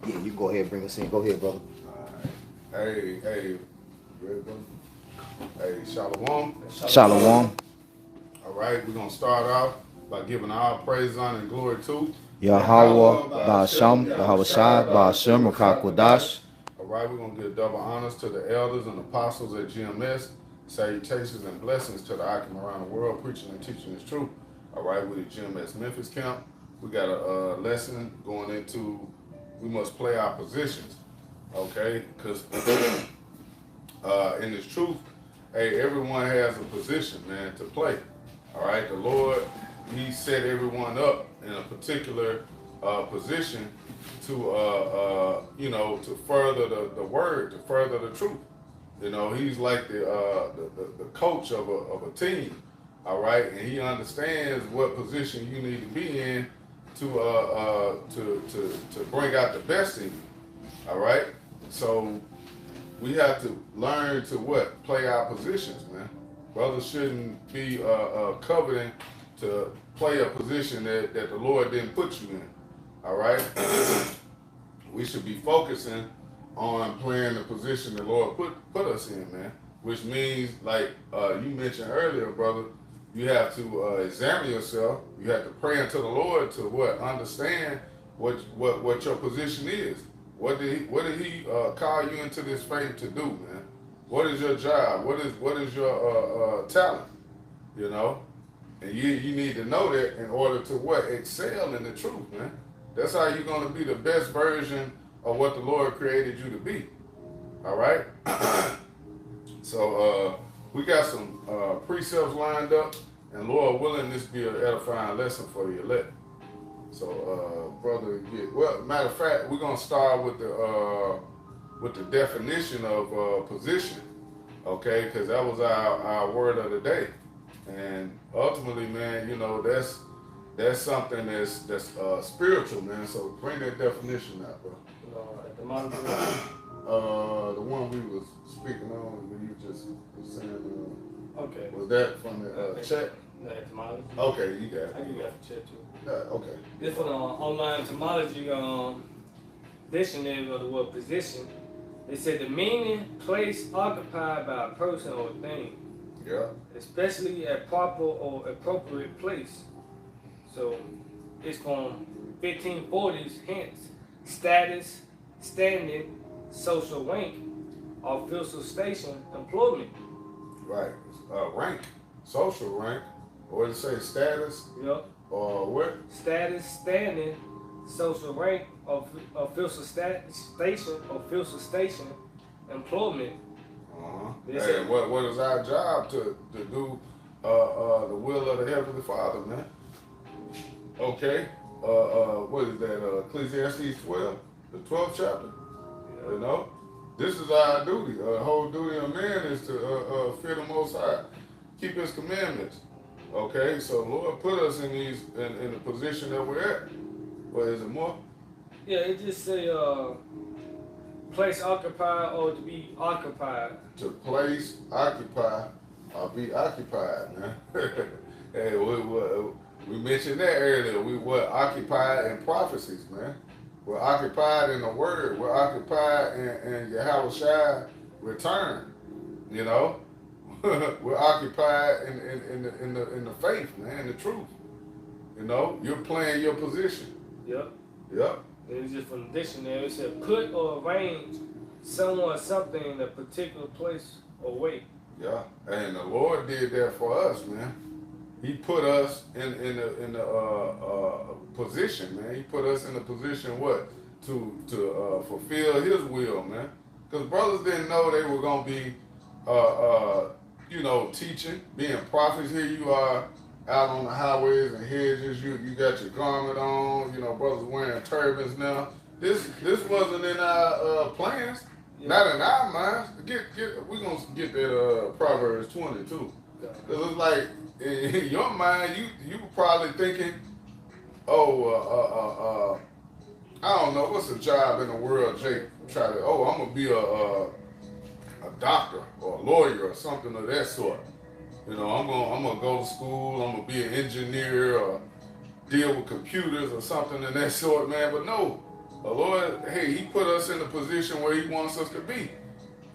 Yeah, you go ahead and bring us in. Go ahead, brother. Hey, ready, brother? Hey, Shalom. Shalom. All right, we're going to start off by giving all praise, honor, and glory to Yahweh, Ba'asham, Bahawashai, Ba'ashem, Rakakwadash. All right, we're going to give double honors to the elders and apostles at GMS. Salutations and blessings to the Akim around the world, preaching and teaching this truth. All right, we're at GMS Memphis camp. We got a lesson going into we must play our positions, okay? Because in this truth, hey, everyone has a position, man, to play. All right, the Lord, He set everyone up in a particular position to, to further the word, to further the truth. You know, He's like the coach of a team. All right, and He understands what position you need to be in to bring out the best in you. All right, so we have to learn to what? Play our positions, man. Brothers shouldn't be coveting to play a position that the Lord didn't put you in. All right, we should be focusing on playing the position the Lord put us in, man. Which means, like you mentioned earlier, brother, you have to examine yourself. You have to pray unto the Lord to what? Understand what your position is. What did He call you into this faith to do, man? What is your job? What is your talent? You know, and you need to know that in order to what? Excel in the truth, man. That's how you're going to be the best version of what the Lord created you to be. All right. So we got some precepts lined up, and Lord willing, this be an edifying lesson for the elect. So, brother, well, matter of fact, we're gonna start with the definition of position, okay? Because that was our word of the day, and ultimately, man, you know that's something that's spiritual, man. So bring that definition out, bro. The one we was speaking on, when you just was saying, okay, was that from the chat? The etymology. Okay, you got it. I give you that chat too. Okay. This from the online etymology dictionary of the word position. They said the meaning, place occupied by a person or thing. Yeah. Especially a proper or appropriate place. So it's from 1540s, hence status, standing, social rank, official station, employment. Right. Rank, social rank, or to say status. Yep. Or what? Status, standing, social rank, official station, employment. Hey, what is our job to do the will of the Heavenly Father, man? Okay. What is that? Ecclesiastes 12, the 12th chapter. Yeah. You know, this is our duty. The whole duty of man is to fear the Most High, keep His commandments. Okay, so Lord put us in the position that we're at. What is it more? Yeah, it just say place occupied or to be occupied. To place, occupy, or be occupied, man. Hey, we mentioned that earlier. We were occupied in prophecies, man. We're occupied in the word. We're occupied in Yahushua return. You know, we're occupied in the faith, man, in the truth. You know, you're playing your position. Yep. Yep. It's just from the dictionary. It said put or arrange someone or something in a particular place or way. Yeah, and the Lord did that for us, man. He put us in the position, man. He put us in a position what to fulfill His will, man. Because brothers didn't know they were gonna be, teaching, being prophets. Here you are out on the highways and hedges. You got your garment on. You know, brothers wearing turbans now. This wasn't in our plans. Yeah. Not in our minds. We're gonna get that Proverbs 22. Because it's like in your mind, you were probably thinking, I don't know, what's a job in the world, Jake? I'm gonna be a doctor or a lawyer or something of that sort. You know, I'm gonna go to school. I'm gonna be an engineer or deal with computers or something of that sort, man. But no, The Lord, hey, He put us in the position where He wants us to be.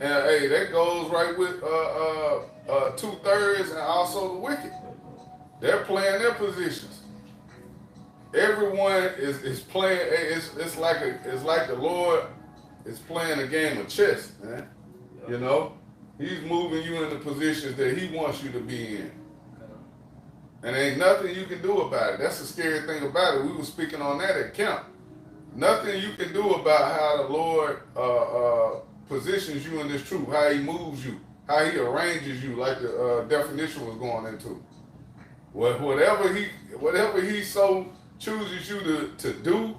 And hey, that goes right with 2/3 and also the wicked. They're playing their positions. Everyone is playing. It's like the Lord is playing a game of chess, man. You know, He's moving you in the positions that He wants you to be in. And ain't nothing you can do about it. That's the scary thing about it. We were speaking on that at camp. Nothing you can do about how the Lord positions you in this truth, how He moves you, how He arranges you, like the definition was going into. Whatever He so chooses you to do,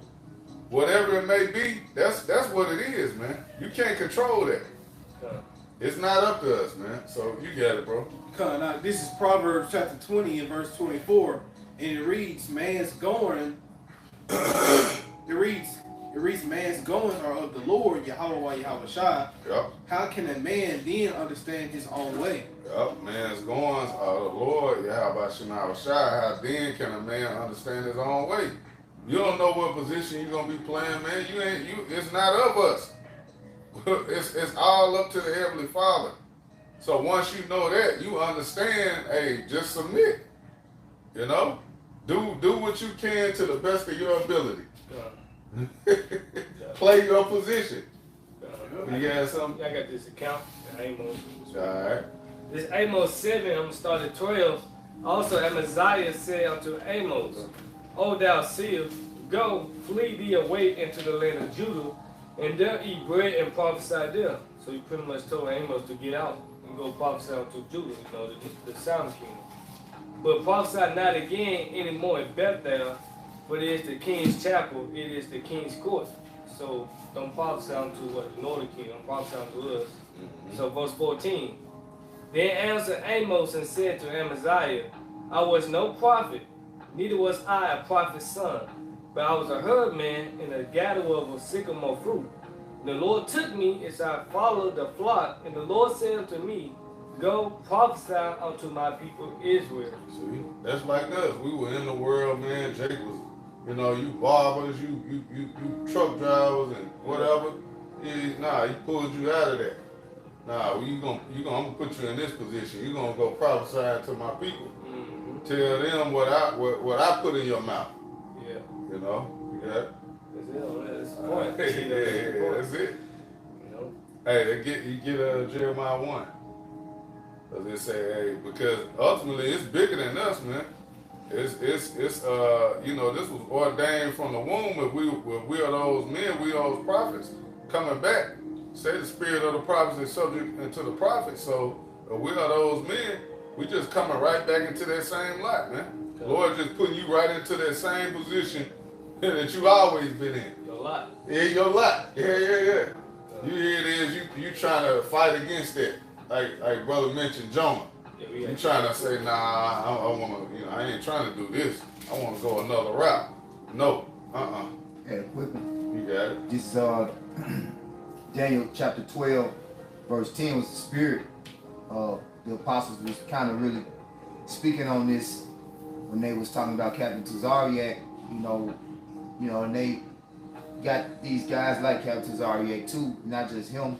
whatever it may be, that's what it is, man. You can't control that. It's not up to us, man. So you got it, bro. Now, this is Proverbs chapter 20 and verse 24, and it reads, "Man's going." It reads, "Man's goings are of the Lord, Yahweh Yahweh Shai. Yep. How can a man then understand his own way?" Yep. Man's goings are the Lord, Yahweh Shai. How then can a man understand his own way? You don't know what position you're gonna be playing, man. It's not of us. It's all up to the Heavenly Father. So once you know that, you understand, hey, just submit. You know? Do what you can to the best of your ability. Play your position. You got something? I got this account. Amos. Alright. This Amos 7, I'm going to start at 12. Also Amaziah said unto Amos, O thou seer, go, flee thee away into the land of Judah, and there eat bread and prophesy there. So he pretty much told Amos to get out and go prophesy to Judah, you know, the southern kingdom. But prophesy not again anymore in Bethel, for it is the king's chapel, it is the king's court. So don't prophesy to what the northern kingdom, prophesy to us. So verse 14. Then answered Amos and said to Amaziah, I was no prophet, neither was I a prophet's son, but I was a herdman and a gatherer of a sycamore fruit. The Lord took me as I followed the flock, and the Lord said unto me, Go prophesy unto my people Israel. See, that's like us. We were in the world, man. Jake was, you know, you barbers, you truck drivers and whatever. He pulled you out of that. I'm gonna put you in this position. You're gonna go prophesy to my people. Mm-hmm. Tell them what I put in your mouth. Yeah. You know? Yeah. That's the point. That's it. You know? Hey, you get Jeremiah 1. Cause they say, hey, because ultimately it's bigger than us, man. It's you know, this was ordained from the womb. If we are those men, we are those prophets coming back. Say the spirit of the prophets is subject into the prophets. So if we are those men, we just coming right back into that same lot, man. Okay. Lord just putting you right into that same position that you always been in. Your lot. Yeah, your lot. Yeah. You here it is, you trying to fight against that. Like brother mentioned Jonah. Yeah, you trying to say, nah, I wanna, you know, I ain't trying to do this. I wanna go another route. No. Hey, quick one. You got it. This is Daniel chapter 12, verse 10 was the spirit of the apostles was kind of really speaking on this when they was talking about Captain Tazariak, you know, and they got these guys like Captain Tazariak too, not just him.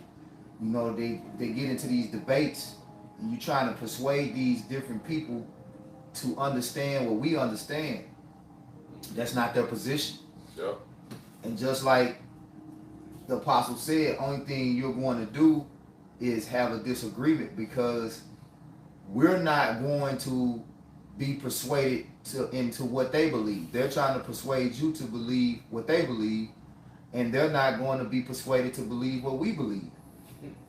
You know, they get into these debates and you trying to persuade these different people to understand what we understand. That's not their position. Yep. And just like the apostle said, only thing you're going to do is have a disagreement, because we're not going to be persuaded into what they believe. They're trying to persuade you to believe what they believe, and they're not going to be persuaded to believe what we believe.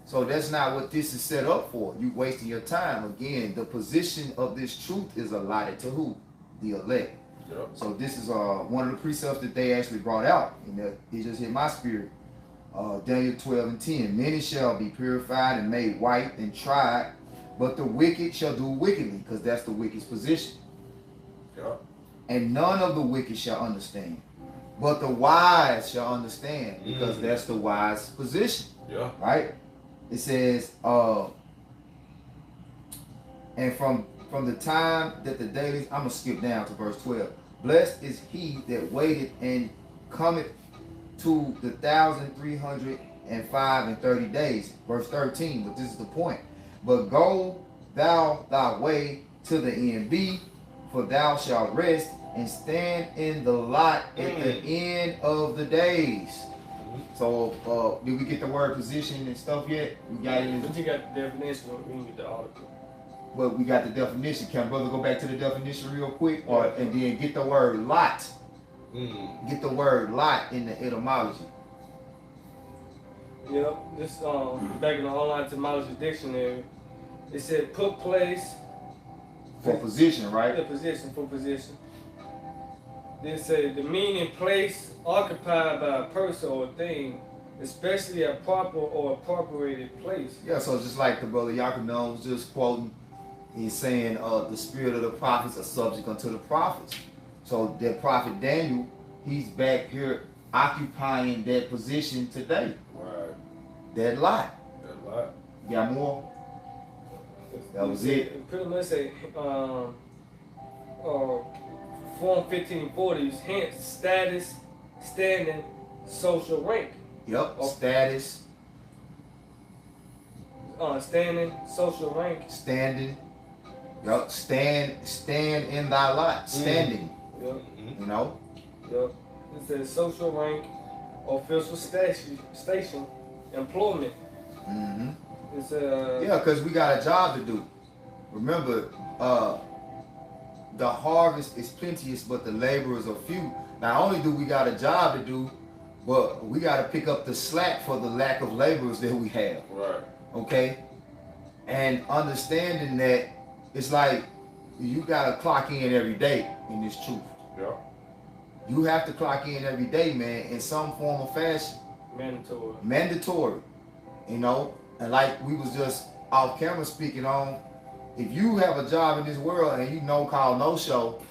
So that's not what this is set up for. You're wasting your time. Again, the position of this truth is allotted to who? The elect. Yep. So this is one of the precepts that they actually brought out, and it just hit my spirit. Daniel 12 and 10. Many shall be purified and made white and tried, but the wicked shall do wickedly, because that's the wicked's position. Yep. And none of the wicked shall understand, but the wise shall understand, because that's the wise position. Yeah. Right? It says, and from the time that the daily, I'm gonna skip down to verse 12. Blessed is he that waited and cometh to the 1,305 and 30 days. Verse 13, but this is the point. But go thou thy way to the end B, for thou shalt rest and stand in the lot at the end of the days. So, did we get the word position and stuff yet? We got it. But you got the definition. We can get the article. Well, we got the definition. Can brother go back to the definition real quick, and then get the word lot? Get the word lot in the etymology. Yep. This back in the online etymology dictionary, it said put place For position, right? the position for position. They say the meaning place occupied by a person or thing, especially a proper or appropriated place. Yeah, so just like the brother Yakunon was just quoting, he's saying the spirit of the prophets are subject unto the prophets. So that prophet Daniel, he's back here occupying that position today. Right. That lot. That lot. You got more? That was it. Pretty much say Form 1540s, hence status, standing, social rank. Yep. Oh. Status, Standing, social rank. standing. Yep. Stand in thy lot. Standing. Yep. You know? Yep. It says social rank, official station, employment. Mm-hmm. It's Yeah, because we got a job to do. Remember, the harvest is plenteous, but the laborers are few. Not only do we got a job to do, but we got to pick up the slack for the lack of laborers that we have. Right. Okay? And understanding that it's like you got to clock in every day in this truth. Yeah. You have to clock in every day, man, in some form or fashion. mandatory. Mandatory. You know? And like we was just off camera speaking on, if you have a job in this world and you no call, no show,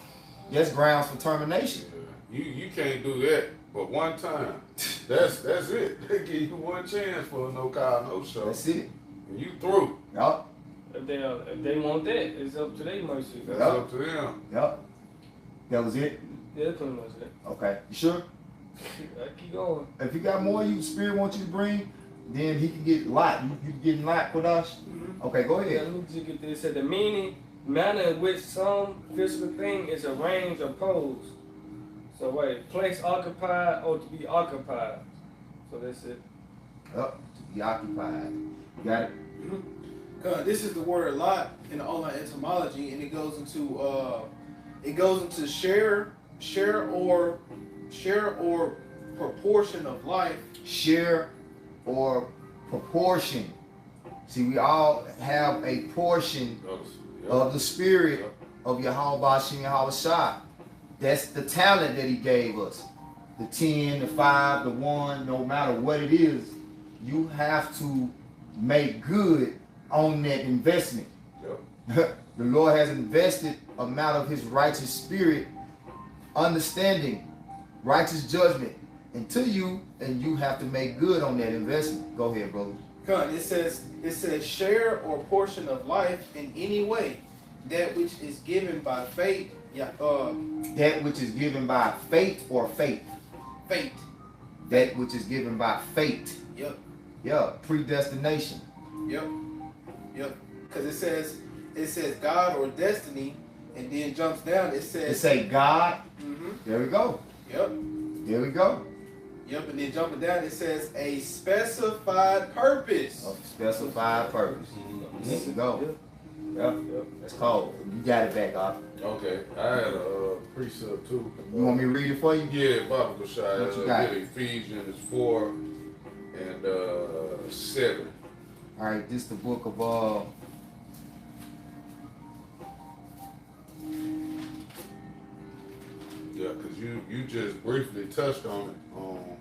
that's grounds for termination. You can't do that but one time. That's it. They give you one chance for a no call, no show. That's it. And you through. Yup. If they want that, it's up to their mercy. That's Yep. up to them. Yup. That was it. Yeah, that's pretty much it. Okay. You sure? Keep going. If you got more you spirit wants you to bring, then he can get lot. You getting lot, Kodash? Okay, go Yeah, ahead. let me just get this. It said the meaning, manner in which some physical thing is arranged or posed. So wait, place occupied or to be occupied. So that's it. Yup. To be occupied. You got it? This is the word lot in the online etymology, and it goes into share or proportion of life. Share or proportion. See, we all have a portion of the spirit of Yahweh Bashim Yahweh Shah. That's the talent that he gave us. The 10, the 5, the 1, no matter what it is, you have to make good on that investment. Yep. The Lord has invested amount of his righteous spirit, understanding, righteous judgment into you, and you have to make good on that investment. Go ahead, brother. It says share or portion of life in any way, that which is given by fate. That which is given by fate or faith. Fate. That which is given by fate. Yep. Yeah, predestination. Yep. Because it says God or destiny, and then jumps down. It says. It say God. Mm-hmm. There we go. Yep. There we go. Yep. And then jumping down, it says a specified purpose. A specified purpose. There we go. Yep. Yeah, that's called. You got it back, Doc. Okay. I had a precept too. You want me to read it for you? Yeah, Bible Bashai. What you got? Ephesians 4 and 7. All right, this is the book of Yeah, because you just briefly touched on it, on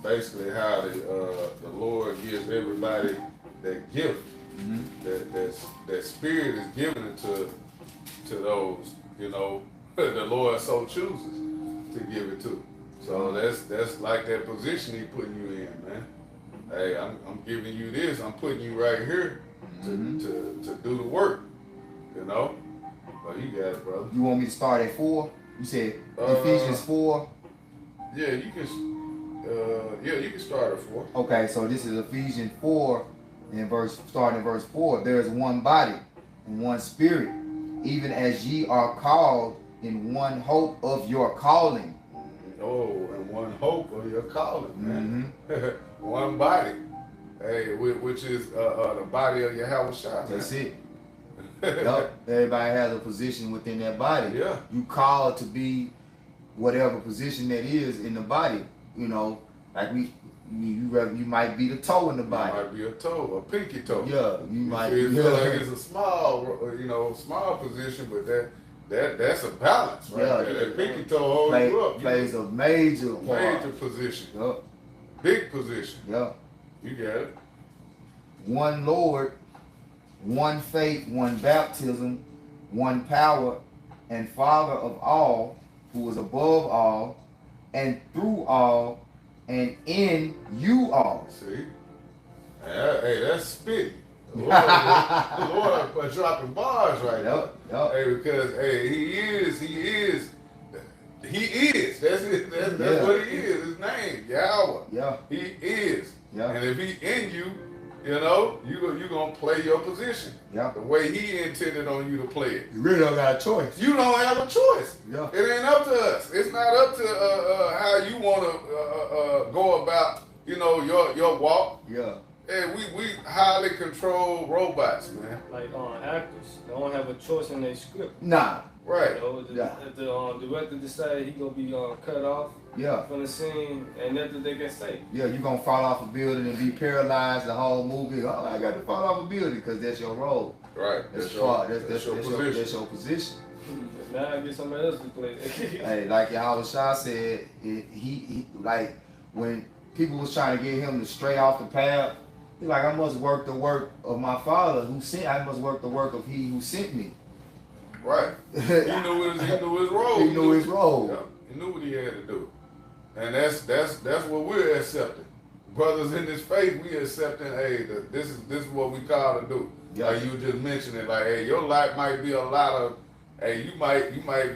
basically how the Lord gives everybody that gift, that spirit is given to those, you know, the Lord so chooses to give it to. So that's like that position he putting you in, man. Hey, I'm giving you this, I'm putting you right here to do the work, you know. Well, you got it, brother. You want me to start at 4? You said Uh, Ephesians 4. Yeah, you can. Yeah, you can start at 4. Okay, so this is Ephesians 4, starting in verse 4. There is one body and one spirit, even as ye are called in one hope of your calling. Oh, and one hope of your calling, man. Mm-hmm. One body. Hey, which is the body of Yahweh Shai. That's it. Yup. Everybody has a position within that body. Yeah. You called to be whatever position that is in the body. You know, like you might be the toe in the body. It might be a toe, a pinky toe. Yeah, you might. It feel like it's a small, small position, but that's a balance, right? Yeah. there. That pinky toe holds you up. Plays a major part. Major position. Yup. Big position. Yup. You got it. One Lord, one faith, one baptism, one power, and Father of all, who is above all, and through all, and in you all. See? Hey, that's spitting. The Lord dropping bars right now. Yup. Hey, because he is. That's it. That's what he is. His name, Yahweh. Yeah. He is. Yeah. And if he in you, you gonna play your position. Yeah. The way he intended on you to play it. You really don't got a choice. You don't have a choice. Yeah. It ain't up to us. It's not up to how you want to go about, your walk. Yeah. Hey, we highly controlled robots, man. Like actors, they don't have a choice in their script. Nah. Right. You know, if the director decide he gonna be cut off Yeah. from the scene, and nothing they can say. Yeah, you're going to fall off a building and be paralyzed the whole movie. Oh, I got to fall off a building because that's your role. Right. That's your your position. your position. Now I get somebody else to play. Hey, like Yahweh Shah said, he like when people was trying to get him to stray off the path, he's like, I must work the work of my Father who sent. I must work the work of He who sent me. Right. He knew his role. He knew his role. Yeah, he knew what he had to do. And that's what we're accepting. Brothers in this faith, we accepting, hey, this is what we call to do. Yeah. Like you just mentioned it, like, hey, your life might be a lot of, hey, you might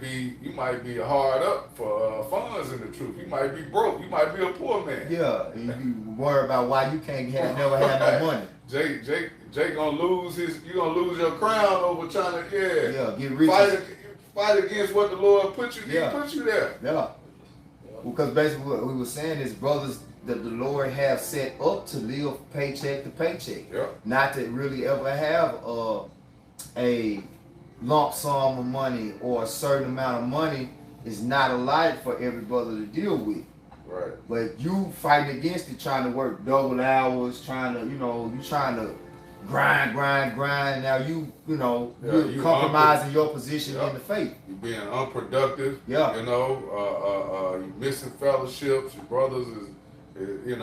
be hard up for funds in the truth. You might be broke. You might be a poor man. Yeah, you worry about why you can't never have no money. Jake gonna lose you gonna lose your crown over trying to get rich. Fight against what the Lord put you there. Yeah. Because basically what we were saying is brothers that the Lord have set up to live paycheck to paycheck. Yeah. Not to really ever have a lump sum of money or a certain amount of money is not allotted for every brother to deal with. Right. But you fighting against it, trying to work double hours, trying to grind. Now you're compromising your position in the faith. You're being unproductive. Yeah. You're missing fellowships. Your brothers is you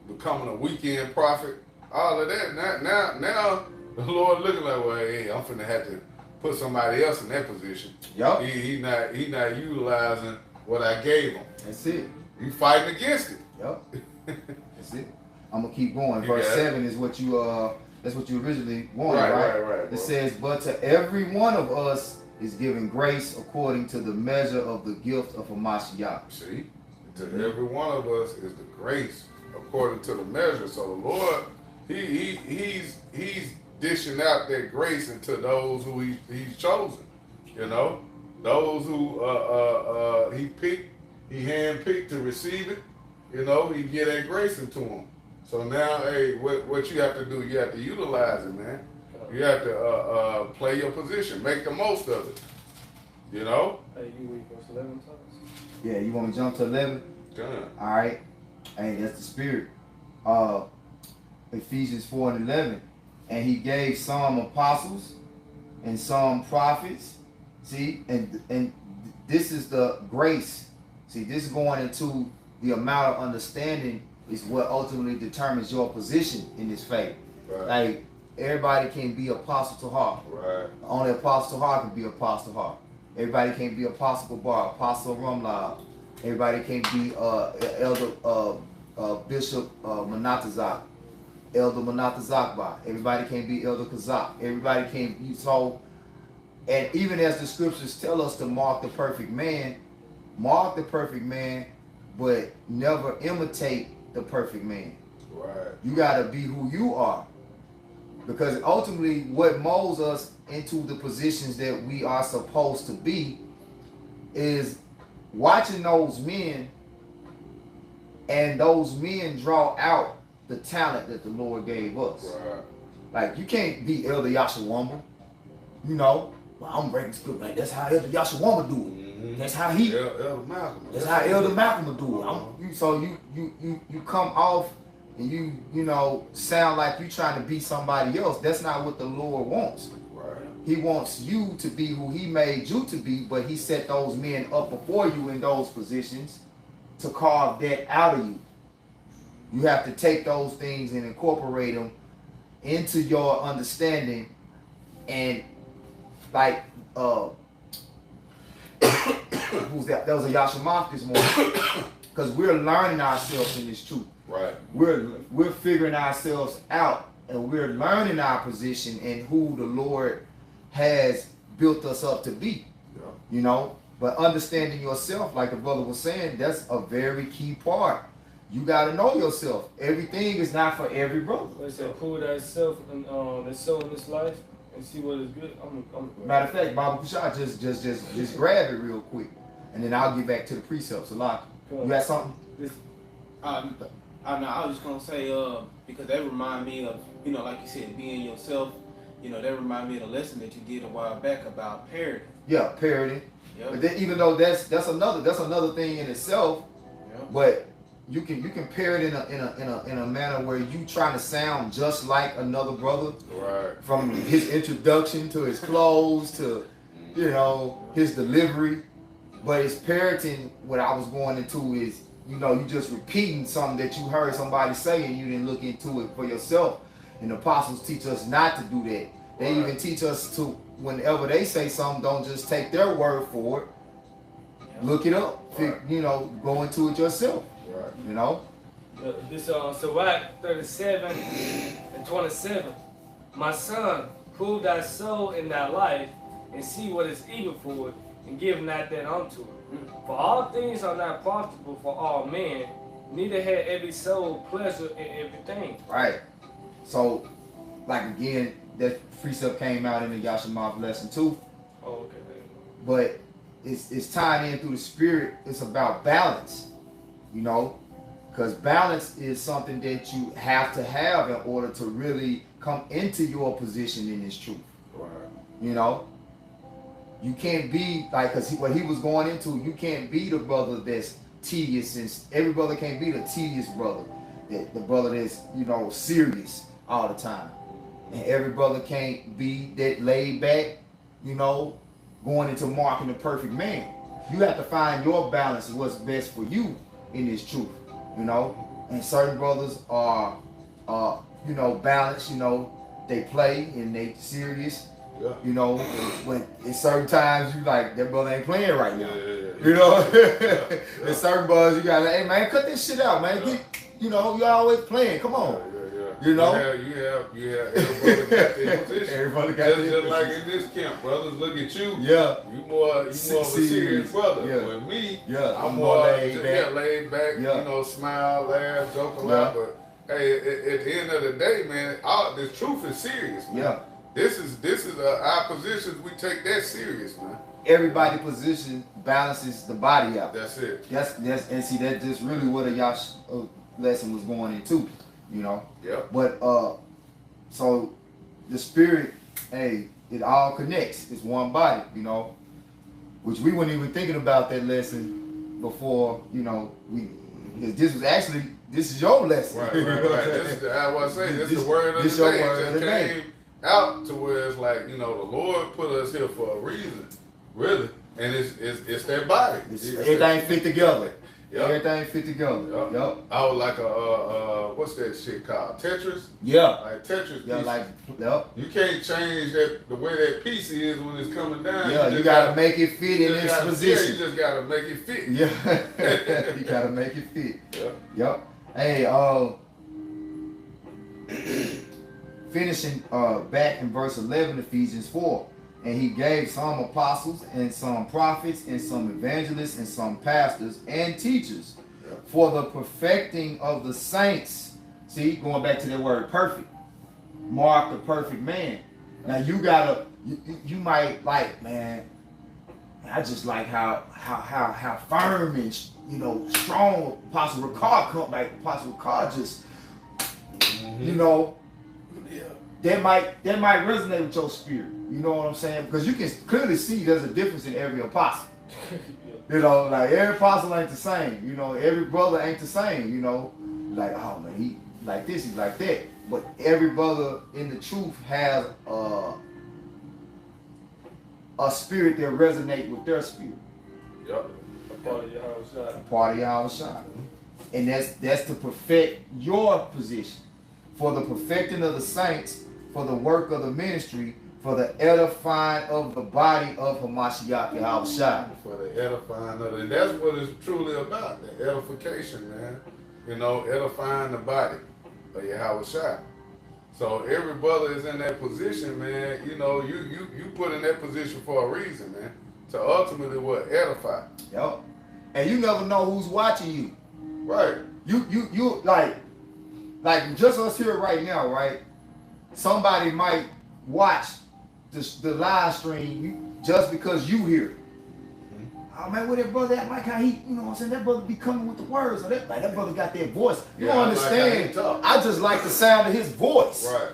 becoming a weekend prophet. All of that. Now the Lord looking like, well, hey, I'm finna have to put somebody else in that position. Yup. He not utilizing what I gave him. That's it. You fighting against it. Yup. That's it. I'm gonna keep going. You Verse got it. 7 is what you that's what you originally wanted, right? Right. It says, but to every one of us is given grace according to the measure of the gift of Hamashiach. See, to every one of us is the grace according to the measure. So the Lord, he's dishing out that grace into those who he's chosen. Those who he handpicked to receive it. He get that grace into them. So now, hey, what you have to do, you have to utilize it, man. You have to play your position, make the most of it. Hey, you read verse 11 times? Yeah, you want to jump to 11? Done. All right. Hey, that's the spirit. Ephesians 4 and 11. And he gave some apostles and some prophets. See, and this is the grace. See, this is going into the amount of understanding is what ultimately determines your position in this faith. Right. Like, everybody can be apostle to heart. Right. Only apostle to heart can be apostle to heart. Everybody can't be apostle bar, apostle Rumla. Everybody can't be elder bishop Manatazak, elder Manatazak bar. Everybody can't be elder Kazak. Everybody can't be so. And even as the scriptures tell us to mark the perfect man but never imitate the perfect man. Right. You got to be who you are. Because ultimately, what molds us into the positions that we are supposed to be is watching those men, and those men draw out the talent that the Lord gave us. Right. Like, you can't be Elder Yashawamba, you know. Well, I'm breaking script, like that's how Elder Yashawamba do it. Mhm. That's how he. Elder Malcolm. That's how Elder Malcolm would do it. So you come off and you know sound like you trying to be somebody else. That's not what the Lord wants. Right. He wants you to be who He made you to be, but He set those men up before you in those positions to carve that out of you. You have to take those things and incorporate them into your understanding, and like who's that? That was a Yashamach this morning, because we're learning ourselves in this truth. Right. We're figuring ourselves out, and we're learning our position and who the Lord has built us up to be. Yeah. You know, but understanding yourself, like the brother was saying, that's a very key part. You got to know yourself. Everything is not for every brother. They said, "Pull thyself and the soul in this life and see what is good." Matter of fact, Baba Kushai, just grab it real quick, and then I'll get back to the precepts. A lot. You got something? I was just gonna say, because that remind me of, you know, like you said, being yourself. You know, that remind me of the lesson that you did a while back about parroting. Yeah, parroting. Yep. But then, even though that's another thing in itself, Yep. but you can parrot in a manner where you trying to sound just like another brother, Right. from his introduction to his clothes to, you know, his delivery. But it's parroting. What I was going into is, you know, you just repeating something that you heard somebody say and you didn't look into it for yourself. And the apostles teach us not to do that. They Right. even teach us to, whenever they say something, don't just take their word for it. Look it up. Right. You know, go into it yourself. Right. You know? This Sirach 37 and 27. My son, prove thy soul in thy life, and see what is evil for it, and give not that unto it. For all things are not profitable for all men, neither had every soul pleasure in everything. Right. So, like again, that precept came out in the Yashamach lesson too. Oh, okay. But it's tied in through the spirit. It's about balance, you know, because balance is something that you have to have in order to really come into your position in this truth. Right. You know, you can't be like, because what he was going into, you can't be the brother that's tedious, and every brother can't be the tedious brother, the brother that's, you know, serious all the time. And every brother can't be that laid back, you know, going into marking the perfect man. You have to find your balance, what's best for you in this truth, you know. And certain brothers are you know, balanced, you know, they play and they serious, Yeah. you know. When in certain times you like, that brother ain't playing right now. Yeah. You know, in certain brothers you gotta, hey man, cut this shit out, man. Yeah. You know, you always playing. Come on. Yeah. You know? You have every brother got their position. Everybody got their just like position. in this camp, brothers look at you. Yeah. You more of a serious brother. Yeah. With me, Yeah. I'm more laid back. laid back. Yeah. You know, smile, laugh, joke a Yeah. lot. But hey, at the end of the day, man, the truth is serious, man. Yeah. This is our positions. We take that serious, man. Everybody position balances the body out. That's it. That's and see that's just really what a Yash lesson was going into, you know. Yep. But so the spirit, hey, it all connects. It's one body, you know. Which we weren't even thinking about that lesson before, you know. Because this is your lesson. Right. This is I was saying. This is the word of this the your day. word It of the just day. came out to where it's like, you know, the Lord put us here for a reason, really, and it's that body. Everything fit together. Yep. Everything fit together. Yep. I was like what's that shit called? Tetris? Yeah. Like Tetris Yeah, piece. like, yep. You can't change that the way that piece is when it's coming down. Yeah, you just gotta make it fit in just its gotta- position. Yeah, you just gotta make it fit. Yeah. You gotta make it fit. Yeah. Yep. Hey, finishing back in verse 11, Ephesians 4. And he gave some apostles and some prophets and some evangelists and some pastors and teachers For the perfecting of the saints. See, going back to that word perfect. Mark the perfect man. Now you gotta, you might like, man, I just like how firm and strong Apostle Ricard come back. Apostle Ricard just, that might resonate with your spirit. You know what I'm saying? Because you can clearly see there's a difference in every apostle. Like every apostle ain't the same. Every brother ain't the same. Like, oh man, he like this, he's like that. But every brother in the truth has a spirit that resonates with their spirit. Yep. A part of Yahweh Shai. A part of Yahweh Shai. And that's to perfect your position. For the perfecting of the saints, for the work of the ministry, for the edifying of the body of Hamashiach Yahweh Shai. For the edifying of it. And that's what it's truly about, the edification, man. Edifying the body of Yahweh Shai. So every brother is in that position, man. You put in that position for a reason, man. To ultimately what? Edify. Yep. And you never know who's watching you. Right. You like just us here right now, right? Somebody might watch the live stream just because you here. Oh man, where that brother at? Like how he, that brother be coming with the words. So that brother got that voice. You don't understand. I just like the sound of his voice. Right.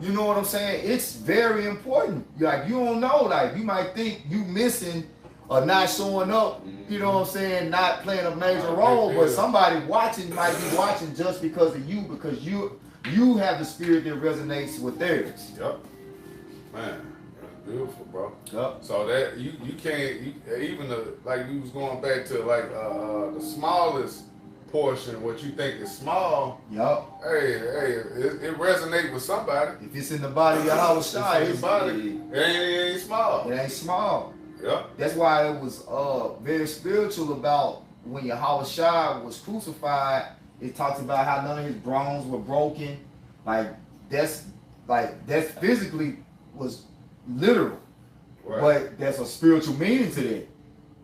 You know what I'm saying? It's very important. Like, you don't know, like, you might think you missing or not showing up, you know what I'm saying, not playing a major role, but somebody watching might be watching just because of you, because you have the spirit that resonates with theirs. Yep. Man, that's beautiful, bro. Yep. So that you can't even like you was going back to like the smallest portion, what you think is small. Yep. Hey, it resonates with somebody. If it's in the body of Yahweh Shai, It's in the body. It ain't small. It ain't small. Yep. That's why it was very spiritual about when Yahweh Shai was crucified. It talks about how none of his bones were broken. That's physically was literal. Right. But there's a spiritual meaning to that.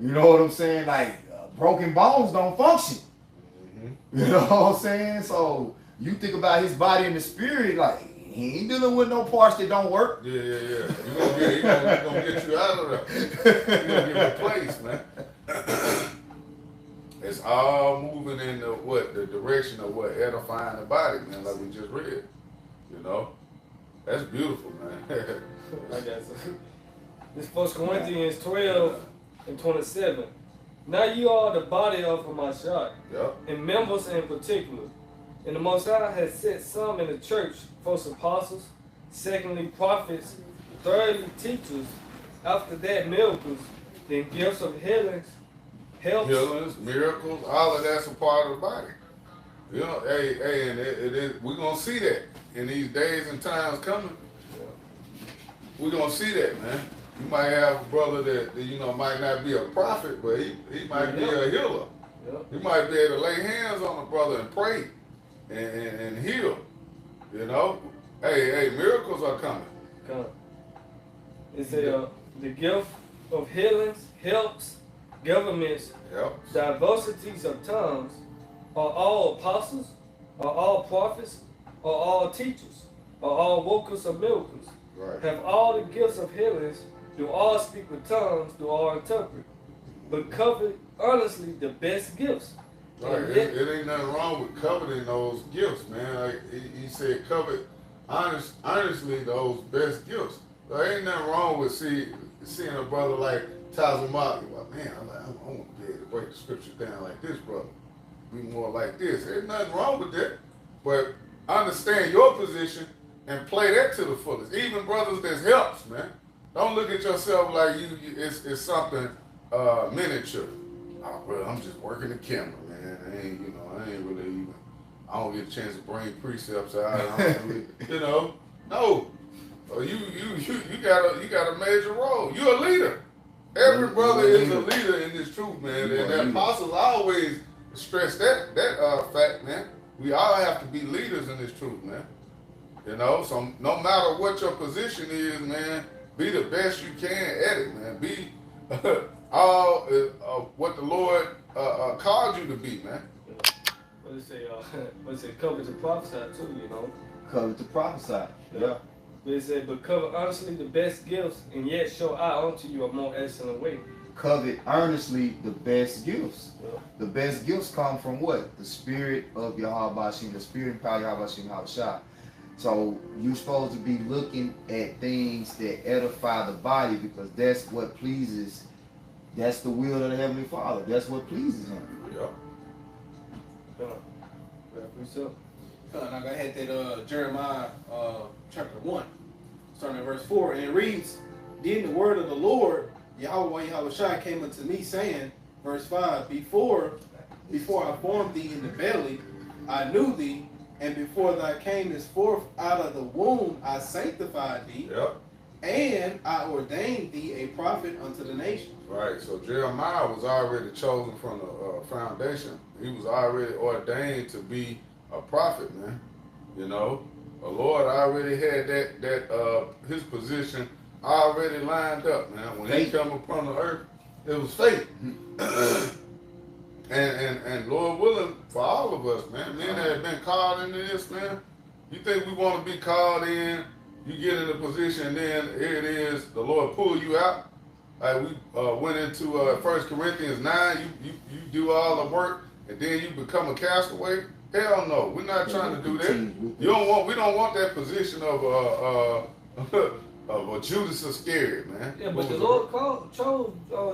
You know what I'm saying? Like, broken bones don't function. You know what I'm saying? So you think about his body and the spirit, like, he ain't dealing with no parts that don't work. Yeah. He gonna get you out of there. He gonna get replaced, man. It's all moving in the direction of what edifying the body, man, like we just read. That's beautiful, man. I got some. This 1 Corinthians 12:27. Now you are the body of Hamashiach, Yep. and members in particular. And the Most High has set some in the church, first apostles, secondly prophets, thirdly teachers, after that miracles, then gifts of healings, helps. Healings, miracles, all of that's a part of the body. And it is, we're gonna see that in these days and times coming. We're gonna see that, man. You might have a brother that might not be a prophet, but he might be a healer. Yep. You might be able to lay hands on a brother and pray and heal. Hey, miracles are coming. Come. It says the gift of healings, helps, governments, Yep. diversities of tongues, are all apostles, are all prophets, are all teachers, are all workers of miracles, Right. have all the gifts of healings, do all speak with tongues, do all interpret, but covet honestly the best gifts. Right. And yet- It ain't nothing wrong with coveting those gifts, man. Like he said, covet honestly those best gifts. There ain't nothing wrong with seeing a brother like Tazamaki. Like, man, I want to be able to break the scripture down like this, brother. Be more like this. There's nothing wrong with that. But understand your position and play that to the fullest. Even brothers that helps, man. Don't look at yourself like it's something miniature. Oh, bro, I'm just working the camera, man. I ain't really even. I don't get a chance to bring precepts out. I don't really, no. You got a major role. You're a leader. Every brother is a leader in this truth, man. And the apostles always stress that fact, man. We all have to be leaders in this truth, man. So no matter what your position is, man, be the best you can at it, man. Be all what the Lord called you to be, man. What it say? What it say? Cover to prophesy too, you know. Covered to prophesy. Yeah. But it said, but cover honestly the best gifts, and yet show I unto you a more excellent way. Covet earnestly the best gifts. Yeah. The best gifts come from what? The spirit of Yahweh Hashem, the spirit and power of Yahweh Hashem Yahushua. So you're supposed to be looking at things that edify the body, because that's what pleases. That's the will of the Heavenly Father. That's what pleases Him. Yeah. And I had that Jeremiah chapter 1, starting at verse 4, and it reads, Then the word of the Lord, Yahweh Yahushua, came unto me, saying, verse 5, Before I formed thee in the belly, I knew thee, and before thou camest forth out of the womb, I sanctified thee, Yep. and I ordained thee a prophet unto the nations. Right. So Jeremiah was already chosen from the foundation. He was already ordained to be a prophet, man. You know, the Lord already had that his position already lined up, man. When he come upon the earth, it was fate. and Lord willing, for all of us, man, men that have been called into this, man, you think we want to be called in, you get in a position, and then here it is, the Lord pull you out. Like we went into 1 Corinthians 9, you do all the work, and then you become a castaway. Hell no, we're not trying to do that. We don't want that position of a Judas Iscariot, man. Yeah, but the Lord chose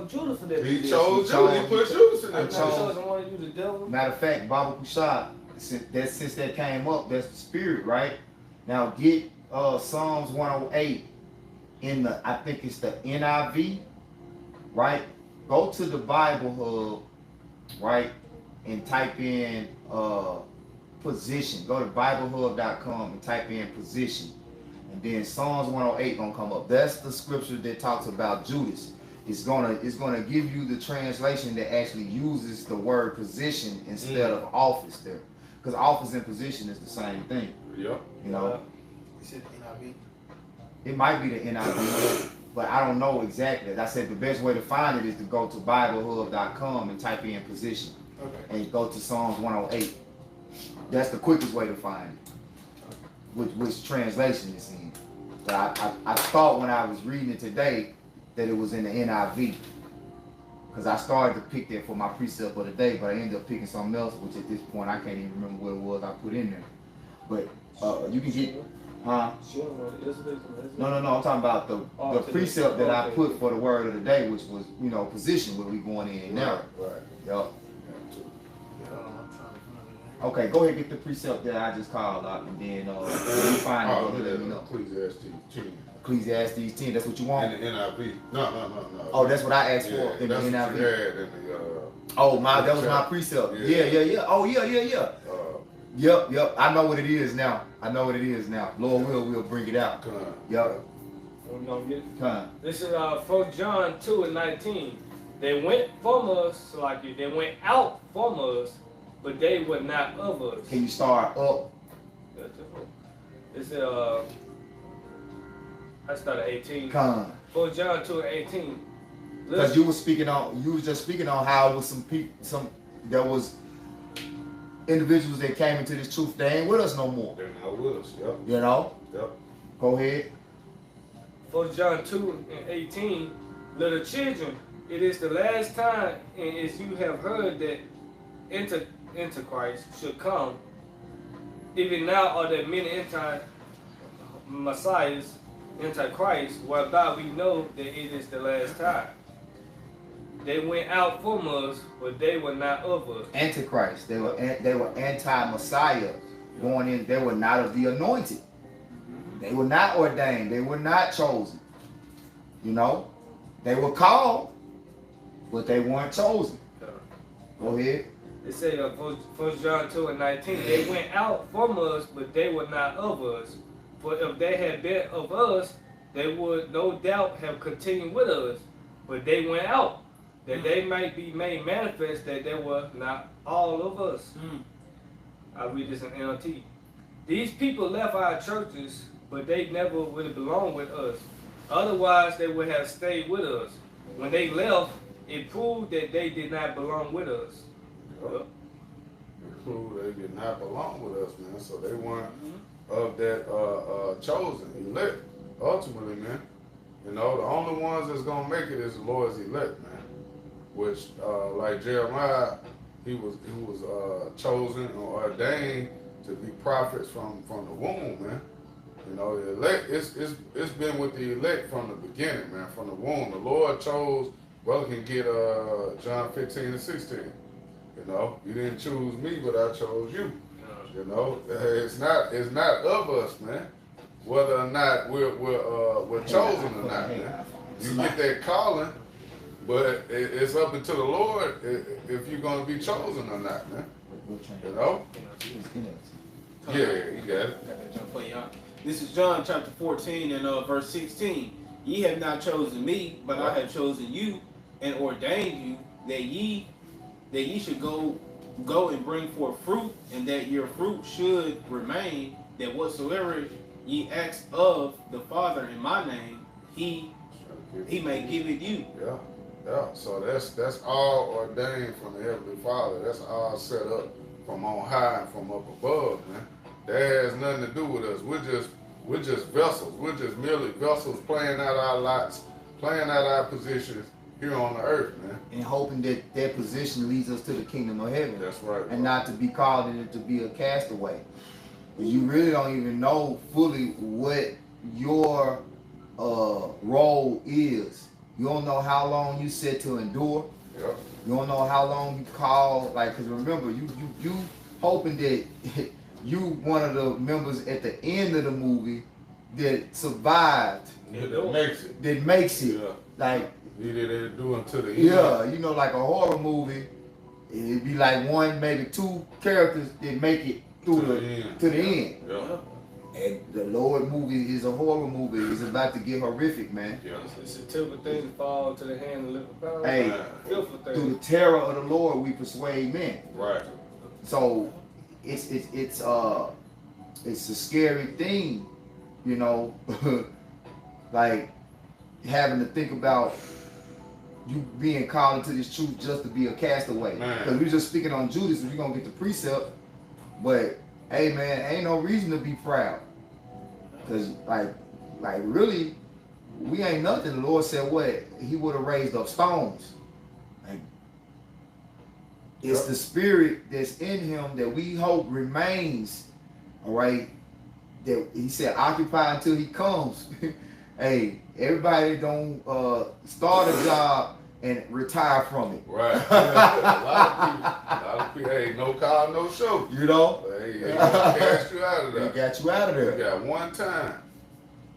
Judas for that. He chose Judas. He put Judas in that chose position. one of you, the devil. Matter of fact, Baba Kushad, since that came up, that's the spirit, right? Now get Psalms 108 in the, I think it's the NIV, right? Go to the Bible Hub, right, and type in position. Go to BibleHub.com and type in position, and then Psalms 108 gonna come up. That's the scripture that talks about Judas. It's gonna give you the translation that actually uses the word position instead of office there, because office and position is the same thing. Yep. You know, He said NIV. it might be the NIV, but I don't know exactly. I said the best way to find it is to go to BibleHub.com and type in position, Okay. and go to Psalms 108. That's the quickest way to find it, which translation it's in. But I thought when I was reading it today that it was in the NIV, because I started to pick that for my precept of the day, but I ended up picking something else, which at this point I can't even remember what it was I put in there. But you can get, huh? No, I'm talking about the precept that I put for the word of the day, which was, you know, position, where we going in now. Right. Yup. Okay, go ahead and get the precept that I just called out, and then when you find it, go ahead and let me know. Ecclesiastes 10. Ecclesiastes 10, that's what you want? In the NIV. No. Oh, that's what I asked Yeah, for in the that's what you NIV. had in the, Oh, that was my precept. Yeah. Oh, yeah. Yep. I know what it is now. Lord will bring it out. Yep. We're gonna get it. Come. This is 1 John 2:19. They went from us, like they went out from us, but they were not of us. Can you start up? This is I started 18. Come. 1 John 2:18. Because you was just speaking on how it was there was individuals that came into this truth. They ain't with us no more. They're not with us. Yep. You know? Yep. Go ahead. 1 John 2:18. Little children, it is the last time, and as you have heard that Antichrist should come, even now are there many anti-messiahs, Antichrist, whereby we know that it is the last time. They went out from us, but they were not of us. Antichrist. They were anti-Messiah going in. They were not of the anointed. They were not ordained. They were not chosen. You know, they were called, but they weren't chosen. Go ahead. It says 1 John 2:19. They went out from us, but they were not of us. For if they had been of us, they would no doubt have continued with us. But they went out, that they might be made manifest that they were not all of us. I read this in NLT. These people left our churches, but they never would have belonged with us. Otherwise, they would have stayed with us. When they left, it proved that they did not belong with us. Yep. It proved they did not belong with us, man. So they weren't of that chosen elect. Ultimately, man, you know, the only ones that's gonna make it is the Lord's elect, man. Which, like Jeremiah, he was chosen or ordained to be prophets from the womb, man. You know, the elect, it's been with the elect from the beginning, man, from the womb. The Lord chose. Brother can get John 15 and 16. You know, you didn't choose me, but I chose you. You know, it's not of us, man. Whether or not we're chosen or not, man. You get that calling, but it's up to the Lord if you're gonna be chosen or not, man. You know? Yeah, you got it. This is John chapter 14 and verse 16. Ye have not chosen me, but I have chosen you and ordained you that ye should go and bring forth fruit, and that your fruit should remain, that whatsoever ye ask of the Father in my name, he may give it you. Yeah, yeah. So that's all ordained from the Heavenly Father. That's all set up from on high and from up above, man. That has nothing to do with us. We're just vessels. We're just merely vessels playing out our lots, playing out our positions here on the earth, man. And hoping that that position leads us to the kingdom of heaven. That's right. And not to be called in it to be a castaway. You really don't even know fully what your role is. You don't know how long you set to endure. Yep. You don't know how long you call, like, because remember, you hoping that you one of the members at the end of the movie that survived, That makes it. Yeah. Like, They do until the end. yeah, you know, like a horror movie, it'd be like one, maybe two characters that make it through to the end. Yeah. And the Lord movie is a horror movie. It's about to get horrific, man. Yeah. It's a typical thing to fall to the hand of the living power. Hey, Fearful through thing. the terror of the Lord, we persuade men. Right. So it's a scary thing, you know, like having to think about you being called into this truth just to be a castaway. Because we're just speaking on Judas, we're gonna get the precept, but hey, man, ain't no reason to be proud. Because like really, we ain't nothing. The Lord said what? He would have raised up stones. Like, it's the spirit that's in him that we hope remains. All right. That he said, occupy until he comes. Hey, everybody don't start a job and retire from it. Right. Yeah. A lot of people, hey, no call, no show. You know? Hey, they gonna cast you out of there. They got you out of there. You got one time.